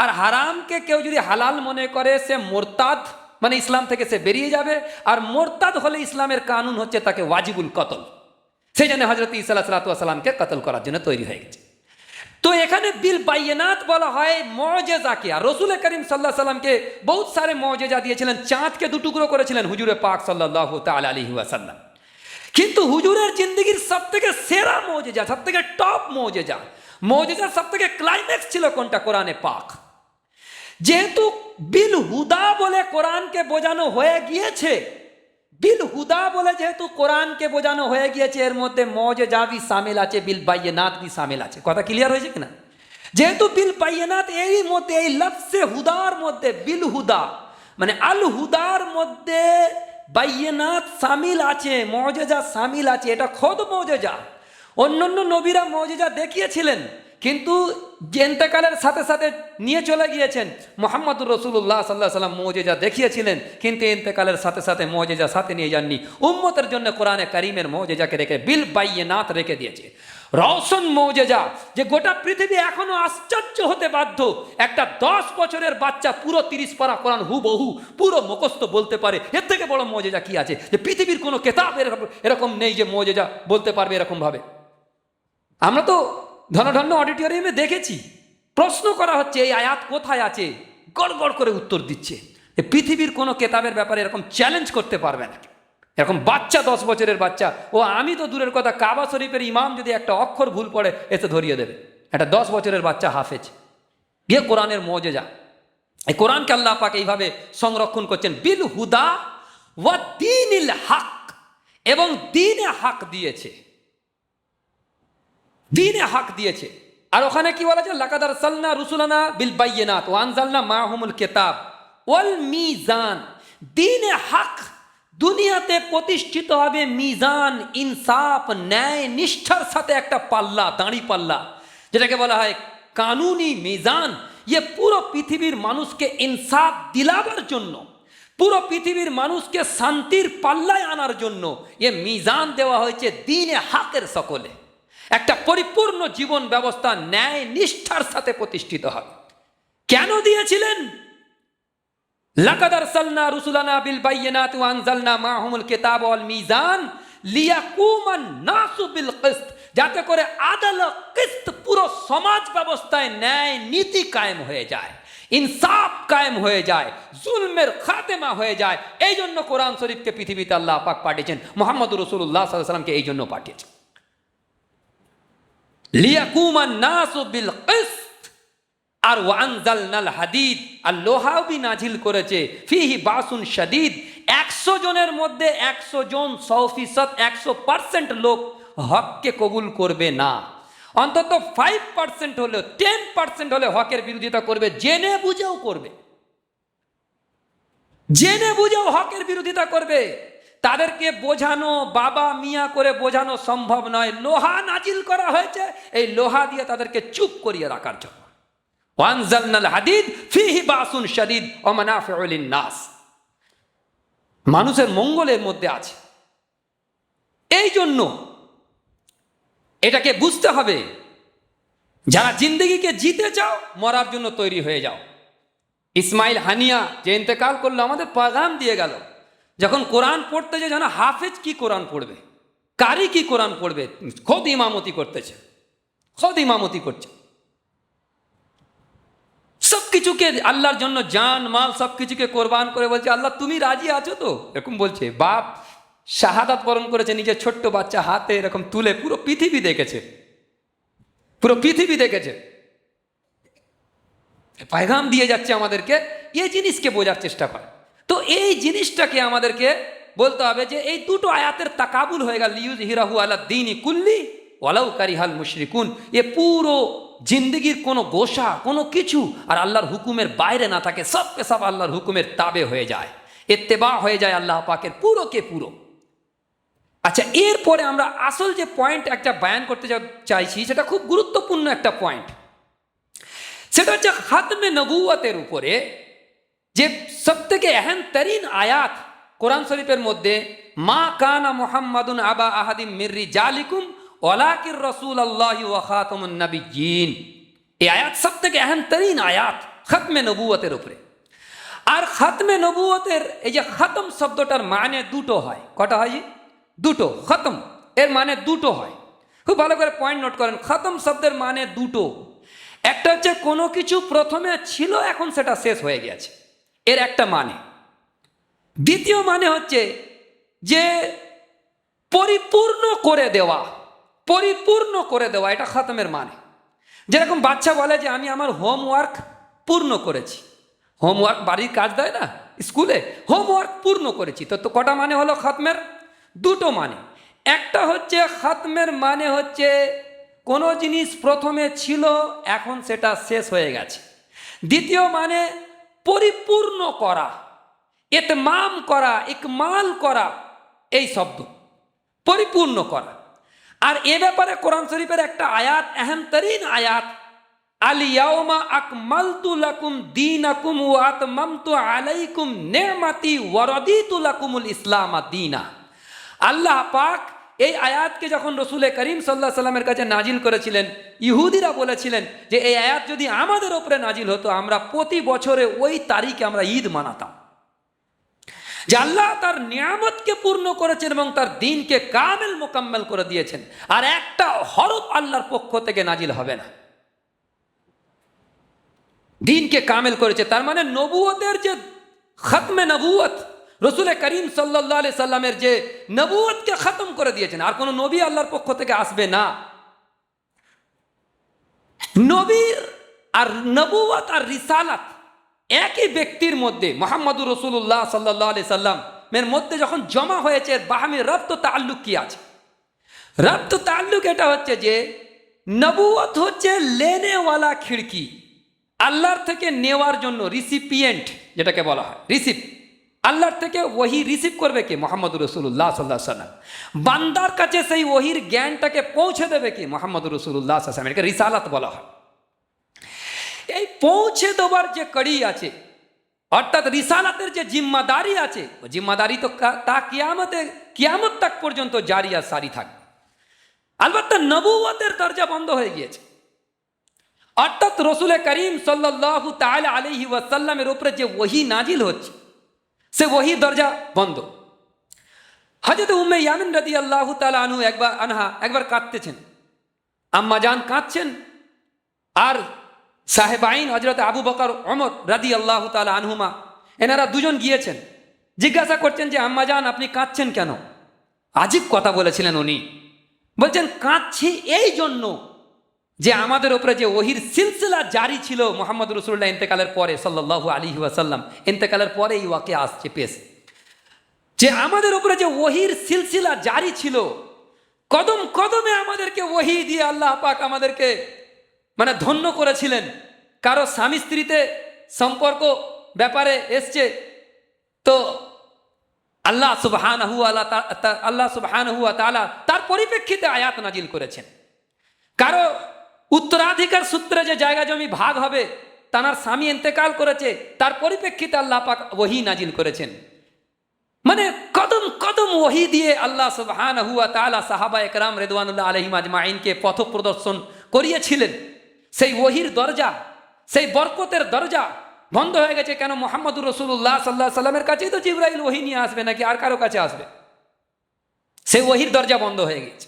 আর হারামকে কেউ যদি হালাল মনে করে সে মোরতাদ, মানে ইসলাম থেকে সে বেরিয়ে যাবে। আর মোরতাদ হলে ইসলামের কানুন হচ্ছে তাকে ওয়াজিবুল কতল। সেই জন্য হজরত ঈসা আলাইহিস সালামকে কতল করার জন্য তৈরি হয়ে গেছে। তো এখানে বিল বাইয়িনাত বলা হয় মুজিজাকে। আর রাসূল করিম সাল্লাল্লাহু আলাইহি ওয়াসাল্লামকে বহুত সারে মুজিজা দিয়েছিলেন। চাঁদকে দুটুকরো করেছিলেন হুজুরে পাক সাল্লাল্লাহু তাআলা আলাইহি ওয়াসাল্লাম। কিন্তু হুজুরের জিন্দেগির সবথেকে সেরা মুজিজা, সবথেকে টপ মুজিজার সবথেকে ক্লাইম্যাক্স ছিল কোনটা? কোরআনে পাক। যেহেতু বিল হুদা বলে কোরআনকে বোঝানো হয়ে গিয়েছে, বিল হুদা বলে যেহেতু কোরআনকে বোঝানো হয়ে গিয়েছে, এর মধ্যে মুজিজা भी শামিল আছে, বিল বাইয়িনাত भी শামিল আছে। কথা ক্লিয়ার হয়েছে কিনা? যেহেতু বিল বাইয়িনাত এই মধ্যে, এই লফজে হুদার মধ্যে, বিল হুদা মানে আল হুদার মধ্যে বাইয়িনাত শামিল আছে, মুজিজা শামিল আছে। এটা খোদ মুজিজা। অন্যান্য নবীরা মুজিজা দেখিয়েছিলেন, কিন্তু ইন্তেকালের সাথে সাথে নিয়ে চলে গিয়েছেন। মুহাম্মদুর রাসূলুল্লাহ সাল্লাল্লাহু আলাইহি ওয়াসাল্লাম মুজিজা দেখিয়েছিলেন, কিন্তু ইন্তেকালের সাথে সাথে মুজিজা সাথে নিয়ে যাননি। উম্মতের জন্য কোরআনে কারীমের মুজিজাকে রেখে বিল বাইয়িনাত রেখে দিয়েছে। রওশন মুজিজা, যে গোটা পৃথিবী এখনো আশ্চর্য হতে বাধ্য। একটা 10 বছরের বাচ্চা পুরো 30 পারা কোরআন হুবহু পুরো মুখস্থ বলতে পারে। এর থেকে বড় মুজিজা কি আছে? যে পৃথিবীর কোনো কিতাব এরকম নেই যে মুজিজা বলতে পারবে এরকম ভাবে। আমরা তো ধনধন্য অডিটোরিয়ামে দেখেছি, প্রশ্ন করা হচ্ছে এই আয়াত কোথায় আছে, গড়গড় করে উত্তর দিচ্ছে। পৃথিবীর কোনো কেতাবের ব্যাপারে এরকম চ্যালেঞ্জ করতে পারবে না। এরকম বাচ্চা, 10 বছরের বাচ্চা, ও আমি তো দূরের কথা, কাবা শরীফের ইমাম যদি একটা অক্ষর ভুল পড়ে এসে ধরিয়ে দেবে। একটা 10 বছরের বাচ্চা হাফেজ। ইয়ে কোরআনের মুজিজা। এই কোরআনকে আল্লাহ পাক এইভাবে সংরক্ষণ করছেন বিল হুদা ওয়া দীনিল হক, এবং দ্বীনে হক দিয়েছে, দ্বীনে হক দিয়েছে। আর ওখানে কি বলা যায়? লাকাদ আরসালনা রুসুলানা বিল বাইয়িনাত ওয়া আনজালনা মাআহুমুল কিতাব ওয়াল মিজান। দ্বীনে হক দুনিয়াতে প্রতিষ্ঠিত হবে মিজান, ইনসাফ, ন্যায় নিষ্ঠার সাথে একটা পাল্লা, দাঁড়ি পাল্লা, যেটাকে বলা হয় কানুনি মিজান। ইয়ে পুরো পৃথিবীর মানুষকে ইনসাফ দিলাবার জন্য, পুরো পৃথিবীর মানুষকে শান্তির পাল্লায় আনার জন্য এ মিজান দেওয়া হয়েছে দ্বীনে হকের সকলে। একটা পরিপূর্ণ জীবন ব্যবস্থা ন্যায় নিষ্ঠার সাথে প্রতিষ্ঠিত হবে। কেন দিয়েছিলেন? লাকাদ আরসালনা রুসুলানা বিল বাইয়িনাতি ওয়া আনজালনা মাআহুমুল কিতাব ওয়াল মিজান লিয়াকুমান নাসু বিল কিসত, যাতে করে আদালত, কিসত, পুরো সমাজ ব্যবস্থায় ন্যায় নীতি কায়েম হয়ে যায়, ইনসাফ কায়েম হয়ে যায়, জুলমের খাতেমা হয়ে যায়। এই জন্য কোরআন শরীফকে পৃথিবীতে আল্লাহ পাক পাঠিয়েছেন, মুহাম্মদুর রাসূলুল্লাহ সাল্লাল্লাহু আলাইহি ওয়াসাল্লামকে এই জন্য পাঠিয়েছেন। লিয়াকুমান নাসু বিল কিসত। আর ওয়ানজালনাল হাদিদ, আর লোহাও বি নাজিল করেছে, ফিহি বাসুন শাদীদ। 100 জনের মধ্যে 100 জন 100%, 100% লোক হককে কবুল করবে না। অন্তত 5% হলেও, 10% হলে হকের বিরোধিতা করবে, জেনে বুঝেও করবে, জেনে বুঝেও হকের বিরোধিতা করবে। তাদেরকে বোঝানো, বাবা মিয়া করে বোঝানো সম্ভব নয়। লোহা নাজিল করা হয়েছে এই লোহা দিয়ে তাদেরকে চুপ করিয়ে রাখার জন্য। ওয়ানজালনাল হাদিদ ফিহি বাসুন শাদীদ ওয়া মানাফিউ লিন-নাস। মানুষের মঙ্গলের মধ্যে আছে। এই জন্য এটাকে বুঝতে হবে, যারা জিন্দেগিকে জিতে চাও, মরার জন্য তৈরি হয়ে যাও। ইসমাইল হানিয়া যে ইন্তেকাল করলো, আমাদের পেগাম দিয়ে গেল, যখন কোরআন পড়তে যে যেন হাফেজ কি কোরআন পড়বে, কারি কি কোরআন পড়বে, খোদ ইমামতি করতেছে, খোদ ইমামতি করছে। সবকিছুকে আল্লাহর জন্য জান মাল সবকিছুকে কোরবান করে বলছে, আল্লাহ তুমি রাজি আছো তো? এরকম বলছে। বাপ শাহাদাত বরণ করেছে, নিজের ছোট্ট বাচ্চা হাতে এরকম তুলে, পুরো পৃথিবী দেখেছে, পুরো পৃথিবী দেখেছে। পয়গাম দিয়ে যাচ্ছে আমাদেরকে, এই জিনিসকে বোঝার চেষ্টা করে। তো এই জিনিসটাকে আমাদেরকে বলতে হবে যে এই দুটো আয়াতের তাকাবুল হয়ে গেল, লিইয়ুযহিরাহু আলা দ্বীনি কুল্লি ওয়ালাউ কারিহাল মুশরিকুন। এ পুরো জিন্দগির কোনো গোশা, কোনো কিছু আর আল্লাহর হুকুমের বাইরে না থাকে, সবকে সব আল্লাহর হুকুমের তাবে হয়ে যায়, ইত্তেবা হয়ে যায় আল্লাহ পাকের পুরোকে পুরো। আচ্ছা, এরপরে আমরা আসল যে পয়েন্ট একটা বয়ান করতে চাইছি, সেটা খুব গুরুত্বপূর্ণ একটা পয়েন্ট। সেটা হচ্ছে খাতমে নবুয়তের উপরে যে সবথেকে আহম তরিন আয়াত কোরআন শরীফের মধ্যে, মা কানা মুহাম্মাদুন আবা আহাদিম মির রিজালিকুম ওয়ালাকির রাসূলুল্লাহি ওয়া খাতামুন নাবিয়্যিন। এই আয়াত সবথেকে আহম তরিন আয়াত খাতমে নবুয়তের উপরে। আর খাতমে নবুয়তের এই যে খতম শব্দটার মানে দুটো হয়। কটা হয়? দুটো। খতম এর মানে দুটো হয়। খুব ভালো করে পয়েন্ট নোট করেন, খতম শব্দের মানে দুটো। একটা হচ্ছে কোনো কিছু প্রথমে ছিল, এখন সেটা শেষ হয়ে গেছে, এর একটা মানে। দ্বিতীয় মানে হচ্ছে যে পরিপূর্ণ করে দেওয়া, পরিপূর্ণ করে দেওয়া, এটা খতমের মানে। যেরকম বাচ্চা বলে যে আমি আমার হোমওয়ার্ক পূর্ণ করেছি। হোমওয়ার্ক বাড়ির কাজ দেয় না স্কুলে, হোমওয়ার্ক পূর্ণ করেছি। তো কটা মানে হলো খতমের? দুটো মানে। একটা হচ্ছে খতমের মানে হচ্ছে কোনো জিনিস প্রথমে ছিল, এখন সেটা শেষ হয়ে গেছে। দ্বিতীয় মানে পরিপূর্ণ করা, ইতমাম করা, ইকমাল করা, এই শব্দ পরিপূর্ণ করা। আর এ ব্যাপারে কোরআন শরীফের একটা আয়াত, আহম তরিন আয়াত, আল ইয়াউমা আকমালতু লাকুম দীনাকুম ওয়া আতমামতু আলাইকুম নি'মাতি ওয়া রাদিতু লাকুমুল ইসলাম দীনা। আল্লাহ পাক এই আয়াতকে যখন রসুল করিম সাল্লাল্লাহু আলাইহি সাল্লামের কাছে নাজিল করেছিলেন, ইহুদিরা বলেছিলেন যে এই আয়াত যদি আমাদের ওপরে নাজিল হতো, আমরা প্রতি বছরে ওই তারিখে আমরা ঈদ মানাতাম। যে আল্লাহ তার নিয়ামতকে পূর্ণ করেছেন এবং তার দ্বীনকে কামেল মোকাম্মেল করে দিয়েছেন, আর একটা হরফ আল্লাহর পক্ষ থেকে নাজিল হবে না। দ্বীনকে কামেল করেছে, তার মানে নবুয়তের যে খতমে নবুয়ত, রসুল করিম সাল্লাল্লাহু আলাইহি সাল্লামের যে নবুয়তকে খতম করে দিয়েছেন। আর কোনো নবী আল্লাহর পক্ষ থেকে আসবে না। নবীর আর নবুয়ত আর রিসালাত একই ব্যক্তির মধ্যে, মুহাম্মদুর রাসূলুল্লাহ সাল্লাল্লাহু আলাইহি সাল্লামের মধ্যে যখন জমা হয়েছে, বাহামি রব্ত তাআল্লুক কি আছে? রব্ত তাআল্লুক এটা হচ্ছে যে নবুয়ত হচ্ছে লেনেওয়ালা খিড়কি, আল্লাহর থেকে নেওয়ার জন্য রিসিপিয়েন্ট, যেটাকে বলা হয় রিসিপ। আল্লাহর থেকে ওহি রিসিভ করবে কে? মুহাম্মদুর রাসূলুল্লাহ সাল্লাল্লাহু আলাইহি সাল্লাম। বান্দার কাছে সেই ওহির জ্ঞানটাকে পৌঁছে দেবে কে? মুহাম্মদুর রাসূলুল্লাহ সাল্লাল্লাহু আলাইহি সাল্লাম। এটাকে রিসালাত বলা হয়। এই পৌঁছে দেওয়ার যে কড়ি আছে, অর্থাৎ রিসালাতের যে জিম্মাদারি আছে, ও জিম্মাদারি তো তা কিয়ামত তাক পর্যন্ত জারি আর সারি থাকবে। আলবাত্তা নবুয়তের দরজা বন্ধ হয়ে গিয়েছে। অর্থাৎ রসুল করিম সাল্লাল্লাহু তাআলা আলাইহি ওয়াসাল্লামের উপরে যে ওহী নাজিল হচ্ছে, সে ওহী দরজা বন্ধ। হযরত উম্মে ইয়ামিন রাদিয়াল্লাহু তাআলা আনহা একবার কাঁদতেছেন, আম্মা জান কাঁদছেন, আর সাহেবাইন হযরত আবু বকর ওমর রাদিয়াল্লাহু তাআলা আনহুমা, এনারা দুজন গিয়েছেন, জিজ্ঞাসা করছেন যে আম্মা জান আপনি কাঁদছেন কেন? আজীব কথা বলেছিলেন উনি। বলছেন কাঁদছি এই জন্য যে আমাদের উপরে যে ওহির সিলসিলা জারি ছিল মুহাম্মদ রাসূলুল্লাহ ইন্তেকালের পরে, সাল্লাল্লাহু আলাইহি ওয়াসাল্লাম ইন্তেকালের পরে এই ওয়াকে আসছে পেশ, যে আমাদের উপরে যে ওহির সিলসিলা জারি ছিল, কদম কদমে আমাদেরকে ওহি দিয়ে আল্লাহ পাক আমাদেরকে মানে ধন্য করেছিলেন। কারো স্বামী স্ত্রীতে সম্পর্ক ব্যাপারে এসছে, তো আল্লাহ সুবহানাহু ওয়া তাআলা তার পরিপ্রেক্ষিতে আয়াত নাজিল করেছেন। কারো উত্তরাধিকার সূত্রে যে জায়গা জমি ভাগ হবে, তার স্বামী ইন্তেকাল করেছে, তার পরিপ্রেক্ষিতে আল্লাহ পাক ওহী নাজিল করেছেন। মানে কদম কদম ওহী দিয়ে আল্লাহ সুবহানাহু ওয়া তাআলা সাহাবা একরাম রিদওয়ানুল্লাহ আলাইহিম আজমাইনকে পথ প্রদর্শন করিয়েছিলেন। সেই ওহীর দরজা, সেই বরকতের দরজা বন্ধ হয়ে গেছে কেন? মুহাম্মদুর রাসূলুল্লাহ সাল্লাল্লাহু আলাইহি সাল্লামের কাছেই তো জিবরাইল ওহী নিয়ে আসবে, নাকি আর কারো কাছে আসবে? সেই ওহীর দরজা বন্ধ হয়ে গেছে।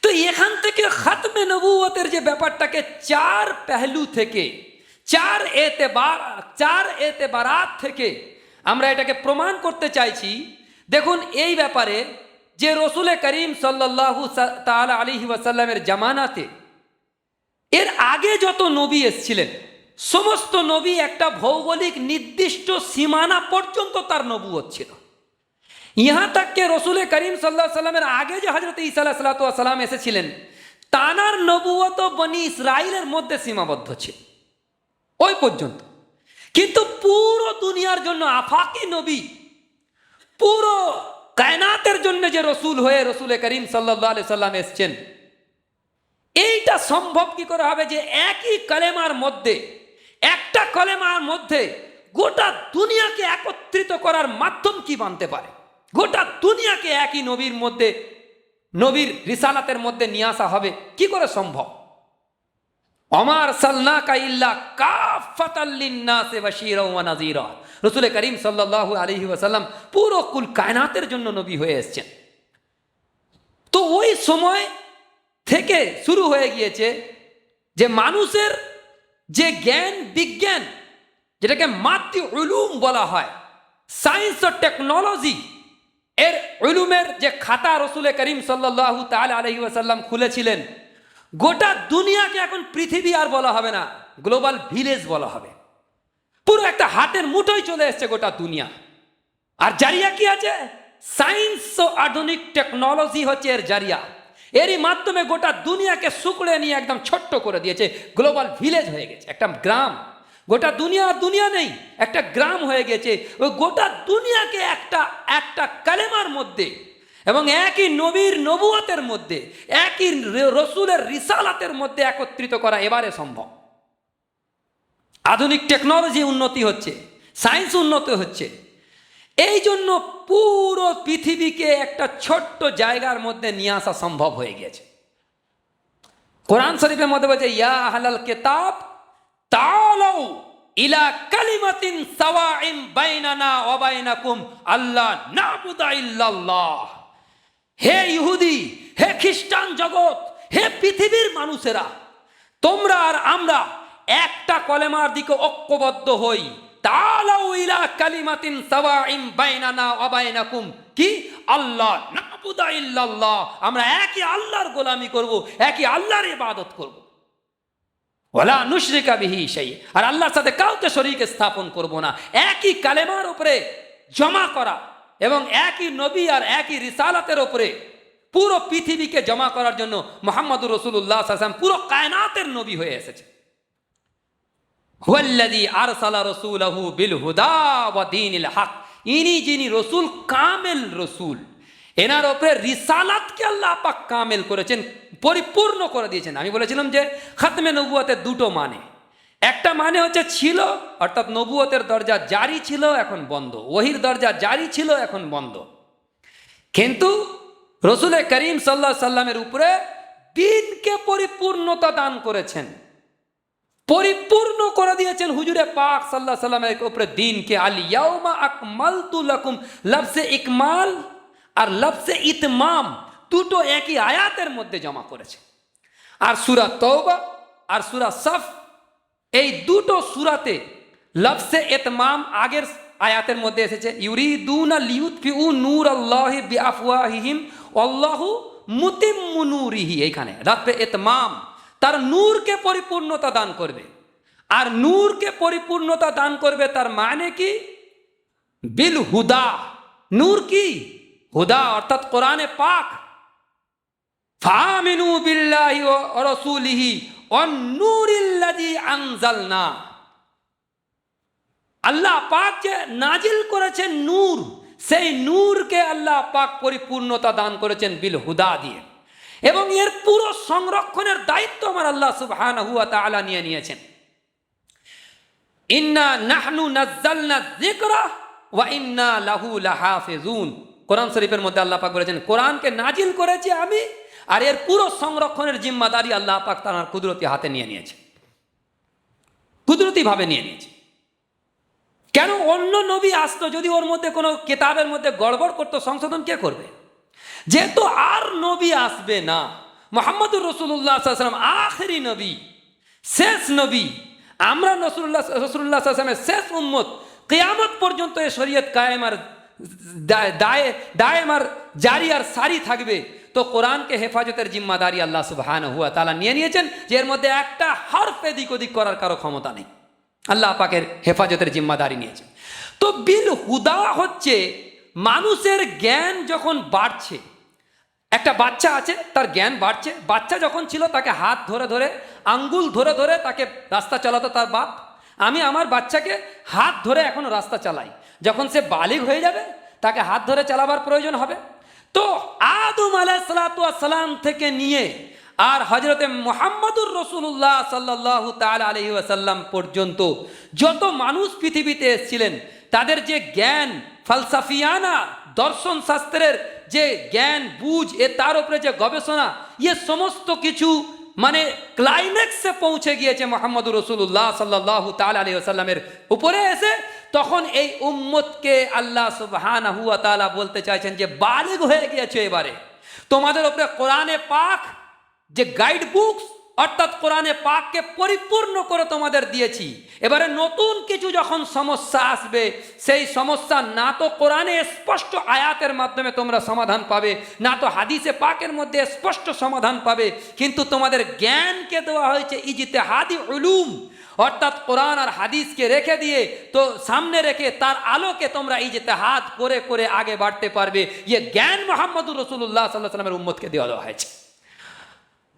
তো এখান থেকে খাতমে নবুয়তের যে ব্যাপারটাকে চার পেহলু থেকে, চার এতেবারাত থেকে আমরা এটাকে প্রমাণ করতে চাইছি। দেখুন এই ব্যাপারে যে রসুল করিম সাল্লাল্লাহু তাআলা আলাইহি ওয়াসাল্লামের জামানাতে এর আগে যত নবী এসেছিলেন, সমস্ত নবী একটা ভৌগোলিক নির্দিষ্ট সীমানা পর্যন্ত তার নবুয়ত ছিল। ইহা তাকে রসুল করিম সাল্লাল্লাহু আলাইহি সাল্লামের আগে যে হযরত ঈসা আলাইহিসসালাতু ওয়াসসালাম এসেছিলেন, তানার নবুয়ত বনি ইসরাইলের মধ্যে সীমাবদ্ধ ছিল ওই পর্যন্ত। কিন্তু পুরো দুনিয়ার জন্য আফাকি নবী, পুরো কায়নাতের জন্য যে রসুল হয়ে রসুল করিম সাল্লাল্লাহু আলাইহি সাল্লাম এসেছেন, এইটা সম্ভব কি করে হবে যে একই কালেমার মধ্যে, একটা কালেমার মধ্যে গোটা দুনিয়াকে একত্রিত করার মাধ্যম কি বানতে পারে? গোটা দুনিয়াকে একই নবীর মধ্যে, নবীর রিসালাতের মধ্যে নিয়ে আসা হবে কি করে সম্ভব? ওমার সাল্লাকা ইল্লা কাফাতাল লিন্নাসি বাশীরা ওয়া নাযীরা। রাসূল করিম সাল্লাল্লাহু আলাইহি ওয়াসাল্লাম পুরো কুল কায়নাতের জন্য নবী হয়ে এসেছেন। তো ওই সময় থেকে শুরু হয়ে গিয়েছে যে মানুষের যে জ্ঞান বিজ্ঞান, যেটাকে মাতি উলুম বলা হয়, সায়েন্স ও টেকনোলজি, এর উলুমের যে খাতা রসুল করিম সাল্লাল্লাহু তাআলা আলাইহি ওয়াসাল্লাম খুলেছিলেন, গোটা দুনিয়াকে এখন পৃথিবী আর বলা হবে না, গ্লোবাল ভিলেজ বলা হবে। পুরো একটা হাতের মুঠোয় চলে এসছে গোটা দুনিয়া। আর জারিয়া কি আছে? সায়েন্স ও আধুনিক টেকনোলজি হচ্ছে এর জারিয়া। এরই মাধ্যমে গোটা দুনিয়াকে শুকড়ে নিয়ে একদম ছোট্ট করে দিয়েছে, গ্লোবাল ভিলেজ হয়ে গেছে, একটা গ্রাম। গোটা দুনিয়া আর দুনিয়া নেই, একটা গ্রাম হয়ে গেছে। ওই গোটা দুনিয়াকে একটা একটা কালেমার মধ্যে এবং একই নবীর নবুয়তের মধ্যে, একই রসুলের রিসালাতের মধ্যে একত্রিত করা এবারে সম্ভব। আধুনিক টেকনোলজি উন্নতি হচ্ছে, সায়েন্স উন্নতি হচ্ছে, এই জন্য পুরো পৃথিবীকে একটা ছোট্ট জায়গার মধ্যে নিয়ে আসা সম্ভব হয়ে গেছে। কোরআন শরীফের মধ্যে বলছে, ইয়া আহলাল কিতাব তাআলাউ ইলা কালিমাতিন সাওয়াইন বাইনানা ওয়া বাইনাকুম আল্লা না'বুদা ইল্লাল্লাহ। হে ইহুদি, হে খ্রিস্টান জগৎ, হে পৃথিবীর মানুষেরা, তোমরা আর আমরা একটা কলেমার দিকে ঐক্যবদ্ধ হই। তাআলাউ ইলা কালিমাতিন সাওয়াইন বাইনানা ওয়া বাইনাকুম, কি? আল্লাহ না'বুদা ইল্লাল্লাহ, আমরা একই আল্লাহর গোলামি করব, একই আল্লাহর ইবাদত করব। ওয়ালা নুশরিকা বিহি শাই, আর আল্লাহর সাথে কাউকে শরীক স্থাপন করব না। একই কালেমার উপরে জমা করা এবং একই নবী আর একই রিসালাতের উপরে পুরো পৃথিবীকে জমা করার জন্য মুহাম্মদুর রাসূলুল্লাহ সাল্লাল্লাহু আলাইহি ওয়াসাল্লাম পুরো কায়নাতের নবী হয়ে এসেছে। হুয়াল্লাযী আরসালা রাসূলাহু বিল হুদা ওয়া দীনিল হক, ইনি যিনি রসুল, কামেল রসুল, এনার উপরে রিসালাতকে আল্লাহ পাক কামেল করেছেন, পরিপূর্ণ করে দিয়েছেন। আমি বলেছিলাম যে খাতমে নবুয়তের দুটো মানে, একটা মানে হচ্ছে ছিল, অর্থাৎ নবুয়তের দরজা জারি ছিল এখন বন্ধ, ওহির দরজা জারি ছিল এখন বন্ধ। কিন্তু রসুল করিম সাল্লাল্লাহু আলাইহি সাল্লামের উপরে দ্বীনকে পরিপূর্ণতা দান করেছেন, পরিপূর্ণ করে দিয়েছেন হুজুরে পাক সাল্লাল্লাহু আলাইহি সাল্লামের উপরে দ্বীনকে। আল ইয়াউমা আকমালতু লাকুম, লফজে ইকমাল আর লফজে ইতমাম দুটো একই আয়াতের মধ্যে জমা করেছে। আর সূরা তওবা আর সূরা সফ, এই দুটো সূরাতে লফজে ইতমাম আগের আয়াতের মধ্যে এসেছে, ইউরিদুনা লিইউতফিউ নূরাল্লাহি বিআফওয়াহিহিম আল্লাহু মুতিম্মু নূরিহি। এইখানে লফজে ইতমাম, তার নূরকে পরিপূর্ণতা দান করবে। আর নূরকে পরিপূর্ণতা দান করবে তার মানে কি? বিল হুদা। নূর কি? হুদা, অর্থাৎ কোরআনে পাক। ফামিনু বিল্লাহি ওয়া রাসূলিহি ওয়ান নূরিল্লাযী আনজালনা, আল্লাহ পাক যে নাজিল করেছেন নূর, সেই নূরকে আল্লাহ পাক পরিপূর্ণতা দান করেছেন বিল হুদা দিয়ে। এবং এর পুরো সংরক্ষণের দায়িত্ব আমার আল্লাহ সুবহানাহু ওয়া তাআলা নিয়ে নিয়েছেন। ইন্না নাহনু নাযালনা যিকরা ওয়া ইন্না লাহু লাহাফিজুন। কোরআন শরীফের মধ্যে আল্লাহ পাক বলেছেন, কোরআনকে নাজিল করেছি আমি, আর এর পুরো সংরক্ষণের জিম্মাদারি আল্লাহ পাক তার কুদরতি হাতে নিয়ে নিয়েছে, কুদরতি ভাবে নিয়ে নিয়েছে। কেন? অন্য নবী আসতো, যদি ওর মধ্যে কোনো কিতাবের মধ্যে গড়বড় করতো, সংশোধন কে করবে? যেহেতু আর নবী আসবে না, মুহাম্মদুর রাসূলুল্লাহ সাল্লাল্লাহু আলাইহি ওয়াসাল্লাম আখেরি নবী, শেষ নবী, আমরা রাসূলুল্লাহ সাল্লাল্লাহু আলাইহি ওয়াসাল্লামের শেষ উম্মত, কিয়ামত পর্যন্ত এই শরীয়ত কায়েম আর দায়েম আর জারি আর সারি থাকবে। তো কোরআনকে হেফাজতের জিম্মাদারি আল্লাহ সুবহানাহু ওয়া তাআলা নিয়ে নিয়েছেন, যে এর মধ্যে একটা হরফ এদিক ওদিক করার কারো ক্ষমতা নেই। আল্লাহ পাকের হেফাজতের জিম্মাদারি নিয়েছে। তো বিল হুদা হচ্ছে মানুষের জ্ঞান যখন বাড়ছে, একটা বাচ্চা আছে তার জ্ঞান বাড়ছে, বাচ্চা যখন ছিল তাকে হাত ধরে ধরে আঙ্গুল ধরে ধরে তাকে রাস্তা চালাতো তার বাপ। আমি আমার বাচ্চাকে হাত ধরে এখন রাস্তা চালাই, যখন সে বালিগ হয়ে যাবে তাকে হাত ধরে চালাবার প্রয়োজন হবে। তো আদম আলাইহিসসালাম থেকে নিয়ে আর হজরতে মুহাম্মদুর রাসূলুল্লাহ সাল্লাল্লাহু তাআলা আলাইহি ওয়াসাল্লাম পর্যন্ত যত মানুষ পৃথিবীতে এসেছিলেন, তাদের যে জ্ঞান ফালসাফিয়ানা দর্শন শাস্ত্রের যে জ্ঞান বুঝ তার উপরে যে গবেষণা, সমস্ত কিছু মানে ক্লাইম্যাক্সে পৌঁছে গিয়েছে মুহাম্মদুর রাসূলুল্লাহ সাল্লাল্লাহু তাআলা আলাইহি ওয়াসাল্লামের উপরে এসে। তখন এই উম্মতকে আল্লাহ সুবহানাহু ওয়া তাআলা বলতে চাইছেন যে বালিগ হয়ে গিয়েছে, এবারে তোমাদের উপরে কোরআনে পাক যে গাইড বুকস অর্থাৎ কোরআনে পাককে পরিপূর্ণ করে তোমাদের দিয়েছি। এবারে নতুন কিছু যখন সমস্যা আসবে, সেই সমস্যা না তো কোরআনে স্পষ্ট আয়াতের মাধ্যমে তোমরা সমাধান পাবে, না তো হাদিসে পাকের মধ্যে স্পষ্ট সমাধান পাবে, কিন্তু তোমাদের জ্ঞানকে দেওয়া হয়েছে ইজতিহাদি উলুম, অর্থাৎ কোরআন আর হাদিসকে রেখে দিয়ে তো সামনে রেখে তার আলোকে তোমরা ইজতিহাদ করে করে আগে বাড়তে পারবে। জ্ঞান মুহাম্মদুর রাসূলুল্লাহ সাল্লাল্লাহু আলাইহি ওয়াসাল্লামের উম্মতকে দেওয়া হয়েছে।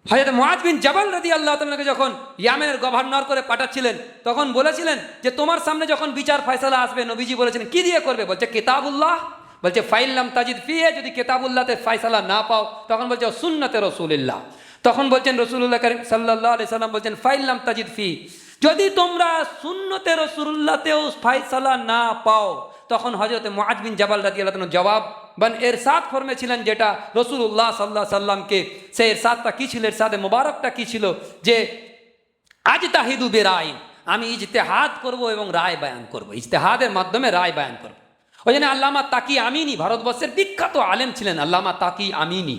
হযরত মুআয বিন জাবাল রাদিয়াল্লাহু তাআলাকে যখন ইয়ামেনের গভর্নর করে পাঠাচ্ছিলেন, তখন বলেছিলেন যে তোমার সামনে যখন বিচার ফয়সালা আসবে, নবীজি বলেছেন কি দিয়ে করবে? বলছে কিতাবুল্লাহ। বলছে ফাইল্লাম তাজিদ ফিহে, যদি কিতাবুল্লাহতে ফয়সালা না পাও তখন বলছে সুন্নতে রাসূলুল্লাহ। তখন বলছেন রাসূলুল্লাহ কারীম সাল্লাল্লাহু আলাইহি সাল্লাম বলছেন ফাইল্লাম তাজিদ ফি, যদি তোমরা সুন্নতে রাসূলুল্লাহতেও ফয়সালা না পাও, তখন হযরত মুআয বিন জাবাল রাদিয়াল্লাহু তাআলা জবাব এরশাদ ফরমেছিলেন, যেটা রাসূলুল্লাহ সাল্লাল্লাহু আলাইহি সাল্লামকে সেই এরশাদটা কি ছিল, এরশাদে মুবারকটা কি ছিল, যে আজতাহিদু বিরাইন, আমি ইজতিহাদ করব এবং রায় বয়ান করব, ইজতিহাদের মাধ্যমে রায় বয়ান করব। ওই জন্য আল্লামা তাকি আমিনী ভারতবর্ষের বিখ্যাত আলেম ছিলেন, আল্লামা তাকি আমিনী,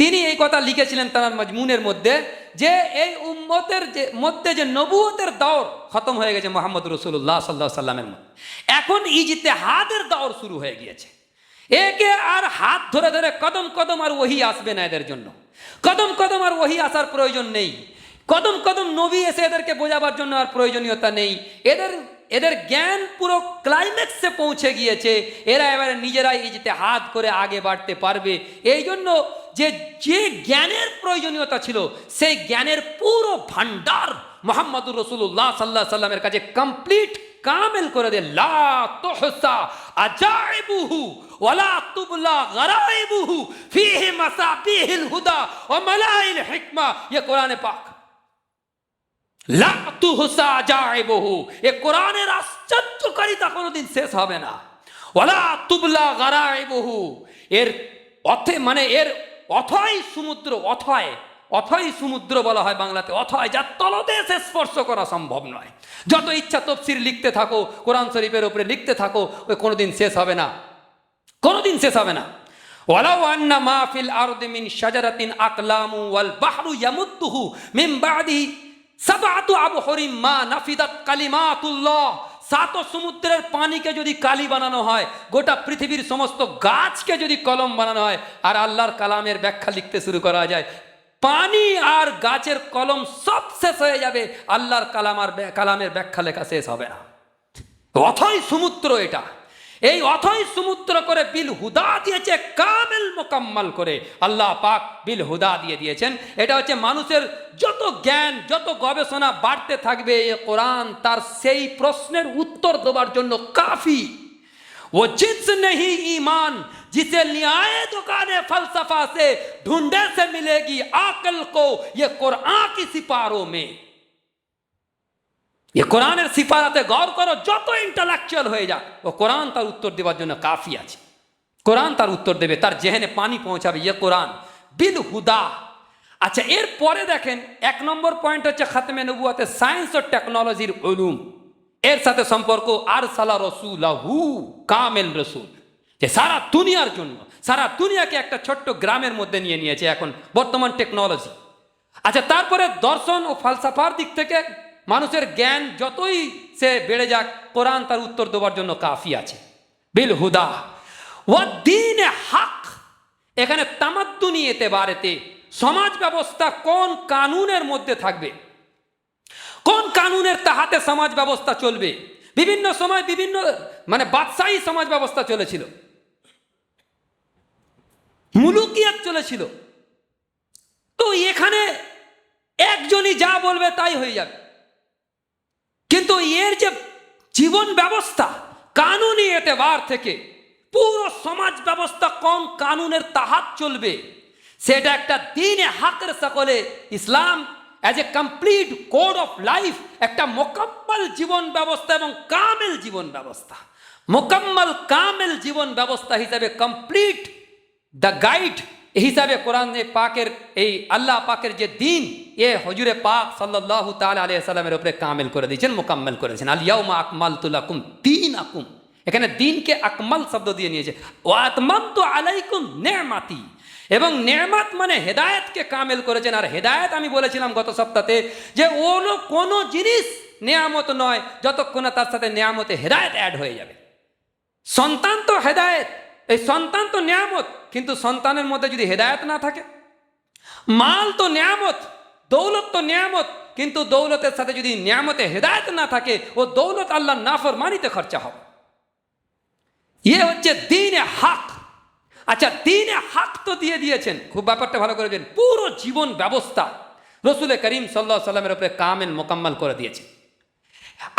তিনি এই কথা লিখেছিলেন তার মজমুনের মধ্যে যে এই উম্মতের মধ্যে যে নবুয়তের দৌর খতম হয়ে গেছে মুহাম্মদ রাসূলুল্লাহ সাল্লাল্লাহু আলাইহি সাল্লামের মধ্যে, এখন ইজতিহাদের দৌর শুরু হয়ে গিয়েছে। একে আর হাত ধরে ধরে কদম কদম আর ওহী আসবে না এদের জন্য, কদম কদম আর ওহী আসার প্রয়োজন নেই, কদম কদম নবী এসে এদেরকে বোঝাবার জন্য আর প্রয়োজনীয়তা নেই। এদের জ্ঞান পুরো ক্লাইম্যাক্সে পৌঁছে গিয়েছে, এরা এবারে নিজেরাই ইজতিহাদ করে আগে বাড়তে পারবে। এই জন্য যে জ্ঞানের প্রয়োজনীয়তা ছিল, সেই জ্ঞানের পুরো ভান্ডার মুহাম্মদুর রাসূলুল্লাহ সাল্লাল্লাহু আলাইহি সাল্লামের কাছে কমপ্লিট কামেল করে দে। লা তুহসা আজাইবুহু ওয়ালা তুবলা গরাইবুহু ফীহি মাসাবিহিল হুদা ওয়া মালাইল হিকমা, কোরআনে পাক। লা তুহসা আজাইবুহু, কোরআনের আশ্চর্যকারিতা কোনোদিন শেষ হবে না। ওয়ালা তুবলা গরাইবুহু, এর অথে মানে এর অথয় সমুদ্র, অথয় সমুদ্র বলা হয় বাংলাতে, অথয়, যার তলদেশে স্পর্শ করা সম্ভব নয়। যত ইচ্ছা তাফসীর লিখতে থাকো, কোরআন শরীফের উপরে লিখতে থাকো, ওই কোনোদিন শেষ হবে না, কোনোদিন শেষ হবে না। ওয়ালাউ আন্না মা ফিল আরদি মিন শাজারাতিন আকলামু ওয়াল বাহরু ইয়ামুদ্দুহু মিন বাদি সাবআতু আবহুরিম মা নাফিদাত কালিমাতুল্লাহ, সাত সমুদ্রের পানিকে যদি কালি বানানো হয়, গোটা পৃথিবীর সমস্ত গাছকে যদি কলম বানানো হয়, আর আল্লাহর কালামের ব্যাখ্যা লিখতে শুরু করা যায়, পানি আর গাছের কলম সব শেষ হয়ে যাবে, আল্লাহর কালামের ব্যাখ্যা লেখা শেষ হবে না। অথই সমুদ্র এটা, এই অথই সমুদ্র করে বিল হুদা দিয়েছে, কামেল মোকাম্মল করে আল্লাহ পাক বিল হুদা দিয়ে দিয়েছেন। এটা হচ্ছে মানুষের যত জ্ঞান যত গবেষণা বাড়তে থাকবে, এ কোরআন তার সেই প্রশ্নের উত্তর দেওয়ার জন্য কাফি। वो जिस नहीं ईमान जिसे लियाए दुकाने फलसफा से ढूंढे से मिलेगी आकल को ये कुरान की सिपारों में। ये কোরআনের সিফারাতে গৌর করো, যত ইন্টালেকচুয়াল হয়ে যাক, ও কোরআন তার উত্তর দেওয়ার জন্য কাফি আছে। কোরআন তার উত্তর দেবে, তার জেহেনে পানি পৌঁছাবে, ইয়ে কোরআন বিল হুদা। আচ্ছা, এর পরে দেখেন 1 নম্বর পয়েন্ট হচ্ছে খাতমে নবুয়াতে সায়েন্স ও টেকনোলজির উলুম, এর সাথে সম্পর্ক আরসালা রাসূলাহু, কামেল রসুল, যে সারা দুনিয়ার জন্য, সারা দুনিয়াকে একটা ছোট্ট গ্রামের মধ্যে নিয়ে নিয়েছে এখন বর্তমান টেকনোলজি। আচ্ছা, তারপরে দর্শন ও ফালসাফার দিক থেকে মানুষের জ্ঞান যতই সে বেড়ে যাক, কোরআন তার উত্তর দেওয়ার জন্য কাফি আছে। বিল হুদা ওয়া দ্বীন হক, এখানে তামাদ্দুনি এতেবারেতে সমাজ ব্যবস্থা কোন কানুনের মধ্যে থাকবে, কোন কানুনের তাহাতে সমাজ ব্যবস্থা চলবে। বিভিন্ন সময় বিভিন্ন বাদশাহী সমাজ ব্যবস্থা চলেছিল, মুলুকিয়াত চলেছিল। তো এখানে একজনই যা বলবে তাই হয়ে যাবে, কিন্তু এর যে জীবন ব্যবস্থা কানুনি এতেবার থেকে পুরো সমাজ ব্যবস্থা কোন কানুনের তাহাত চলবে, সেটা একটা দ্বীনে হকের সকলে Islam as a complete code of life, একটা মোকাম্মল জীবন ব্যবস্থা এবং কামেল জীবন ব্যবস্থা, মোকাম্মল কামেল জীবন ব্যবস্থা হিসাবে কমপ্লিট দ্য গাইড হিসাবে কোরআনে পাকের এই আল্লাহ পাকের যে দিন এ হুজুরে পাক সাল্লাল্লাহু তাআলা আলাইহি সাল্লামের উপরে কামেল করে দিয়েছেন, মোকাম্মল করেছেন। আল ইয়াউমা আকমালতু লাকুম দীনাকুম, এখানে দিনকে আকমাল শব্দ দিয়ে নিয়েছে। ওয়া আতমামতু আলাইকুম নি'মাতি, এবং নেয়ামত মানে হেদায়েতকে কামেল করেছেন। আর হেদায়েত আমি বলেছিলাম গত সপ্তাহে যে ওলো কোনো জিনিস নেয়ামত নয় যতক্ষণ না তার সাথে নেয়ামতে হেদায়েত অ্যাড হয়ে যাবে। সন্তান তো হেদায়েত, এই সন্তান তো নেয়ামত, কিন্তু সন্তানের মধ্যে যদি হেদায়েত না থাকে, মাল তো নেয়ামত, দৌলত তো নেয়ামত, কিন্তু দৌলতের সাথে যদি নেয়ামতে হেদায়েত না থাকে, ও দৌলত আল্লাহর নাফরমানিতে খরচা হবে। ইয়ে হচ্ছে দ্বীনে হক। আচ্ছা, দ্বীনে হক তো দিয়ে দিয়েছেন, খুব ব্যাপারটা ভালো করেছেন, পুরো জীবন ব্যবস্থা রসুল করিম সাল্লাল্লাহু আলাইহি ওয়াসাল্লামের উপরে কামেল মোকাম্মল করে দিয়েছে।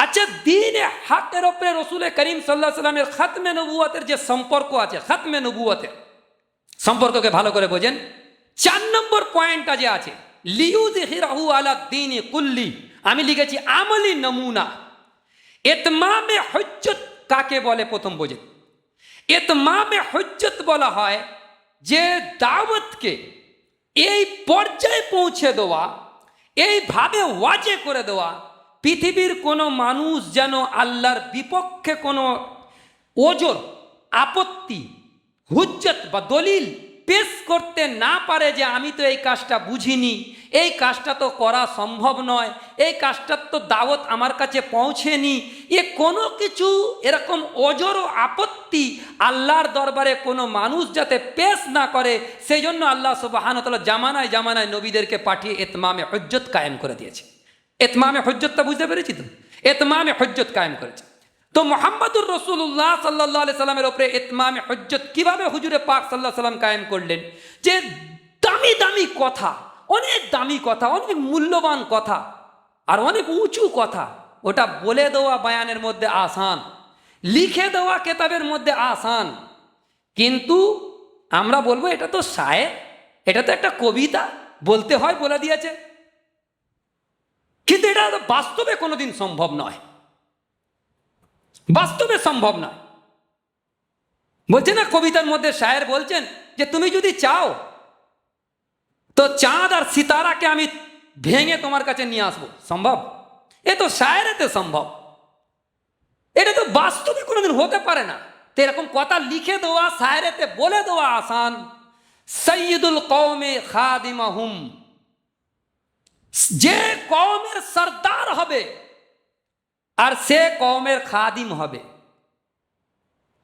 আচ্ছা, দ্বীনে হকের উপরে রসুল করিম সাল্লাল্লাহু আলাইহি ওয়াসাল্লামের খাতমে নবুয়তের যে সম্পর্ক আছে, খাতমে নবুয়তের সম্পর্ককে ভালো করে বোঝেন। 4 নম্বর পয়েন্টটা যে আছে লিইউযহিরাহু আলা দ্বীনি কুল্লি, আমি লিখেছি আমলি নমুনা। ইতমামে হুজ্জত কাকে বলে প্রথম বোঝেন। ইতমামে হুজ্জত বলা হয় যে দাওয়াতকে এই পর্যায়ে পৌঁছে দেওয়া, এইভাবে ওয়াজে করে দেওয়া, পৃথিবীর কোনো মানুষ যেন আল্লাহর বিপক্ষে কোনো ওজর, আপত্তি, হুজ্জত বা দলিল পেশ করতে না পারে যে আমি তো এই কাজটা বুঝিনি, এই কাজটা তো করা সম্ভব নয়, এই কাজটার তো দাওয়াত আমার কাছে পৌঁছেনি, এ কোনো কিছু এরকম ওজর ও আপত্তি আল্লাহর দরবারে কোনো মানুষ যাতে পেশ না করে, সেই জন্য আল্লাহ সুবহানাহু ওয়া তাআলা জামানায় জামানায় নবীদেরকে পাঠিয়ে ইতমামে হুজ্জত কায়েম করে দিয়েছে। ইতমামে হুজ্জতটা বুঝতে পেরেছি তো, ইতমামে হুজ্জত কায়েম করেছে। তো মুহাম্মদুর রাসূলুল্লাহ সাল্লাল্লাহু আলাইহি সাল্লামের উপরে ইতমামে হুজ্জত কিভাবে হুজুরে পাক সাল্লাল্লাহু আলাইহি সাল্লাম কায়েম করলেন, যে দামি দামি কথা, অনেক দামি কথা, অনেক মূল্যবান কথা আর অনেক উঁচু কথা, ওটা বলে দেওয়া বায়ানের মধ্যে আসান, লিখে দেওয়া কেতাবের মধ্যে আসান, কিন্তু আমরা বলবো এটা তো শায়ের, এটা তো একটা কবিতা, বলতে হয় বলে দিয়েছে, কিন্তু এটা বাস্তবে কোনোদিন সম্ভব নয়, বাস্তবে সম্ভব নয়। বলছে না কবিতার মধ্যে শায়ের বলছেন যে তুমি যদি চাও তো চাঁদ আর সিতারাকে আমি ভেঙে তোমার কাছে নিয়ে আসবো, সম্ভব? এ তো শায়েরেতে সম্ভব, এটা তো বাস্তবে কোনোদিন হতে পারে না। তো এরকম কথা লিখে দেওয়া, শায়েরেতে বলে দেওয়া আসান। সৈয়দুল কওমে খাদিমাহুম, যে কওমের সরদার হবে আর সে কওমের খাদিম হবে,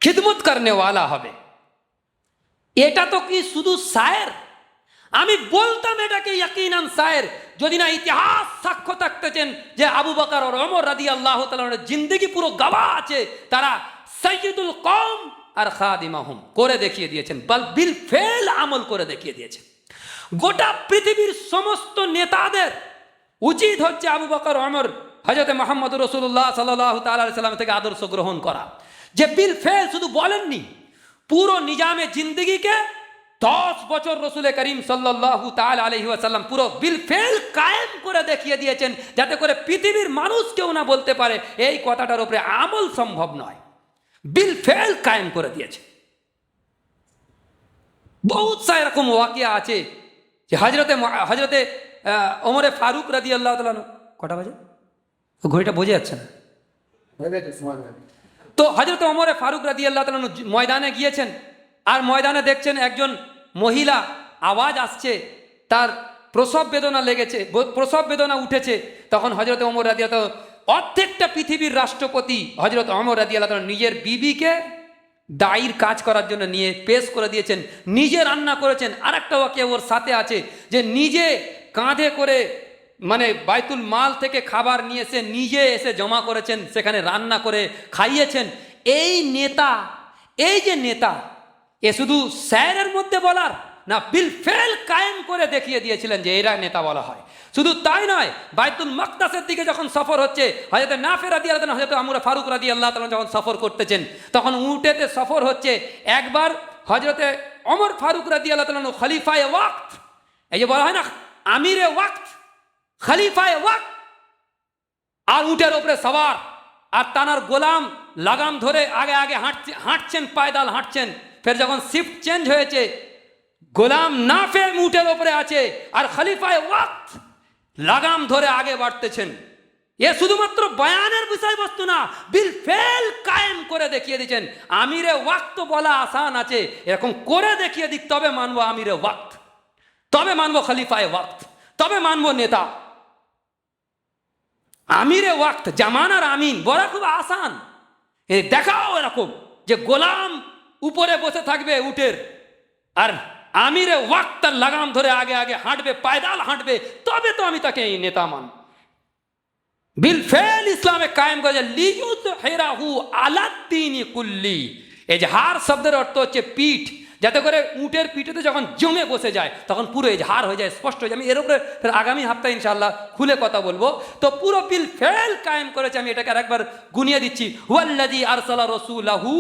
খিদমত করনে ওয়ালা হবে, এটা তো কি শুধু শায়ের? আমি বলতাম এটাকে ইয়াকিনান শায়ের, যদি না ইতিহাস সাক্ষ্য থাকতেছেন যে আবু বকর আর ওমর রাদিয়াল্লাহু তাআলার জিন্দেগি পুরো গওয়াহ আছে, তারা সৈয়দুল কওম আর খাদিমাহুম করে দেখিয়ে দিয়েছেন, বিল ফেল আমল করে দেখিয়ে দিয়েছেন। গোটা পৃথিবীর সমস্ত নেতাদের উচিত হচ্ছে আবু বকর ওমর হযরত মুহাম্মদ রাসূলুল্লাহ সাল্লাল্লাহু তাআলা আলাইহি সাল্লাম থেকে আদর্শ গ্রহণ করা, যে বিল ফেল শুধু বলেননি, পুরো নিজামে জিন্দেগিকে 10 বছর রসুল করিম সাল্লাল্লাহু তাআলা আলাইহি ওয়াসাল্লাম পুরো বিল ফেল কায়েম করে দেখিয়ে দিয়েছেন, যাতে করে পৃথিবীর মানুষ কেউ না বলতে পারে এই কথাটার উপরে আমল সম্ভব নয়। বিল ফেল কায়েম করে দিয়েছে। বহুত সা এরকম ওয়াকিয়া আছে যে হজরতে ওমরে ফারুক রাদিয়াল্লাহু তাআলা, কটা বাজে ঘড়িটা বোঝা যাচ্ছে না, তো হজরত ওমরে ফারুক রাদিয়াল্লাহু তাআলা ময়দানে গিয়েছেন, আর ময়দানে দেখছেন একজন মহিলা, আওয়াজ আসছে, তার প্রসব বেদনা লেগেছে, প্রসব বেদনা উঠেছে। তখন হজরত ওমর রাদিয়াল্লাহু তাআলা, অর্ধেকটা পৃথিবীর রাষ্ট্রপতি হজরত ওমর রাদিয়াল্লাহু তাআলা নিজের বিবিকে দায়ীর কাজ করার জন্য নিয়ে পেশ করে দিয়েছেন, নিজে রান্না করেছেন। আর একটা ওয়াকিয়া ওর সাথে আছে যে নিজে কাঁধে করে মানে বাইতুল মাল থেকে খাবার নিয়ে এসে নিজে এসে জমা করেছেন, সেখানে রান্না করে খাইয়েছেন। এই নেতা, এই যে নেতা, এ শুধু স্যারের মধ্যে বলার না, বিল ফেল কায়েম করে দেখিয়ে দিয়েছিলেন যে এরা নেতা বলা হয়। শুধু তাই নয়, বাইতুল মাকদাসের দিকে যখন সফর হচ্ছে, হযরত নাফে রাদিয়াল্লাহু তাআলা, হযরত আমর ফারুক রাদিয়াল্লাহু তাআলা যখন সফর করতেছেন, তখন উটেতে সফর হচ্ছে। একবার হযরতে ওমর ফারুক রাদিয়াল্লাহু তাআলা খলিফায়ে ওয়াক্ত, এই যে বলা হয় না আমিরে ওয়াক্ত, খলিফায়ে ওয়াক্ত, আর উটের ওপরে সওয়ার, আর তানার গোলাম লাগাম ধরে আগে আগে হাঁটছেন, পায়দাল হাঁটছেন। ফের যখন শিফট চেঞ্জ হয়েছে, গোলাম নাফে উটের ওপরে আছে আর খলিফায়ে ওয়াক্ত লাগাম ধরে আগে বাড়তেছেন। এ শুধুমাত্র বয়ানের বিষয়বস্তু না, বিল ফেল কায়েম করে দেখিয়ে দিচ্ছেন। আমিরে ওয়াক্ত বলা আসান আছে, এরকম করে দেখিয়ে দিক, তবে মানবো আমিরে ওয়াক্ত, তবে মানবো খলিফায়ে ওয়াক্ত, তবে মানবো নেতা। আমিরে ওয়াক্ত, জামানার আমিন বলা খুব আসান। দেখাও এরকম যে গোলাম উপরে বসে থাকবে উটের, আর আমিরে ওয়াক্ত তার লাগাম ধরে আগে আগে হাঁটবে, পায়দাল হাঁটবে, তবে তো আমি তাকে এই নেতা মান। বিল ফেল ইসলামে কায়েম করেছে লিইউযহিরাহু আলাদ্দীনি কুল্লি। এই যে হার শব্দের অর্থ হচ্ছে পিঠ, যাতে করে উটের পিঠেতে যখন জমে বসে যায় তখন পুরো এজহার হয়ে যায়, স্পষ্ট হয়ে যায়। আমি এর উপরে আগামী সপ্তাহে ইনশাআল্লাহ খুলে কথা বলবো। তো পুরো বিল ফেল কায়েম করেছে। আমি এটাকে আরেকবার গুনিয়ে দিচ্ছি। হুয়াল্লাযী আরসালা রাসূলাহু,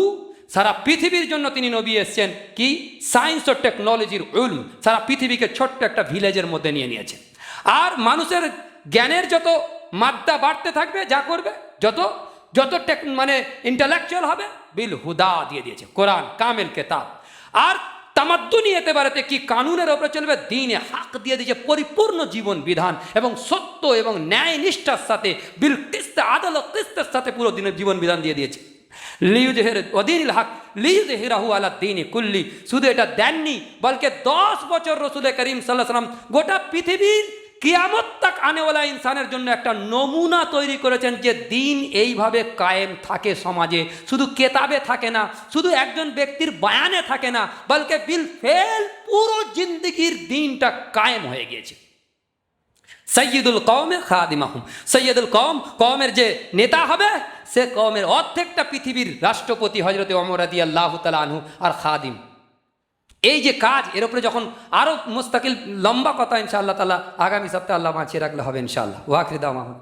সারা পৃথিবীর জন্য তিনি নবী এসছেন। কি? সায়েন্স ও টেকনোলজির উলম সারা পৃথিবীকে ছোট্ট একটা ভিলেজের মধ্যে নিয়ে নিয়েছে। আর মানুষের জ্ঞানের যত মাত্রা বাড়তে থাকবে, যা করবে, যত যত মানে ইন্টালেকচুয়াল হবে, বিল হুদা দিয়ে দিয়েছে, কোরআন কামেল কেতাব। আর তামাদ্দুনি এতেবারেতে কি কানুনের ওপরে চলবে, দ্বীনে হক দিয়ে দিয়েছে, পরিপূর্ণ জীবন বিধান এবং সত্য এবং ন্যায় নিষ্ঠার সাথে, বিল কিস্ত আদল কিস্তের সাথে পুরো দিনের জীবন বিধান দিয়ে দিয়েছে। লিইউযহিরাহু হক লিইউযহিরাহু আলাদ্দীনি কুল্লি। শুধু এটা দেননি, বলকে 10 বছর রাসূল করিম সাল্লাল্লাহু আলাইহি ওয়াসাল্লাম গোটা পৃথিবীর কিয়ামত তাক আনেওয়ালা ইনসানের জন্য একটা নমুনা তৈরি করেছেন, যে দিন এইভাবে কায়েম থাকে সমাজে, শুধু কেতাবে থাকে না, শুধু একজন ব্যক্তির বয়ানে থাকে না, বলকে বিল ফেল পুরো জিন্দেগির দিনটা কায়েম হয়ে গিয়েছে। সৈয়দুল কওমে খাদিমাহুম, সৈয়দুল কওম, কওমের যে নেতা হবে, সে কওমের অর্ধেকটা পৃথিবীর রাষ্ট্রপতি হযরত ওমর রাদিয়াল্লাহু তাআলা আনহু আর খাদিম। এই যে কাজ, এর উপরে যখন আরো মুস্তাকিল লম্বা কথা ইনশাআল্লাহ তাআলা আগামী সপ্তাহে আল্লাহ বাঁচিয়ে রাখলে হবে ইনশাআল্লাহ। ওয়া আখিরু দাওয়ানা।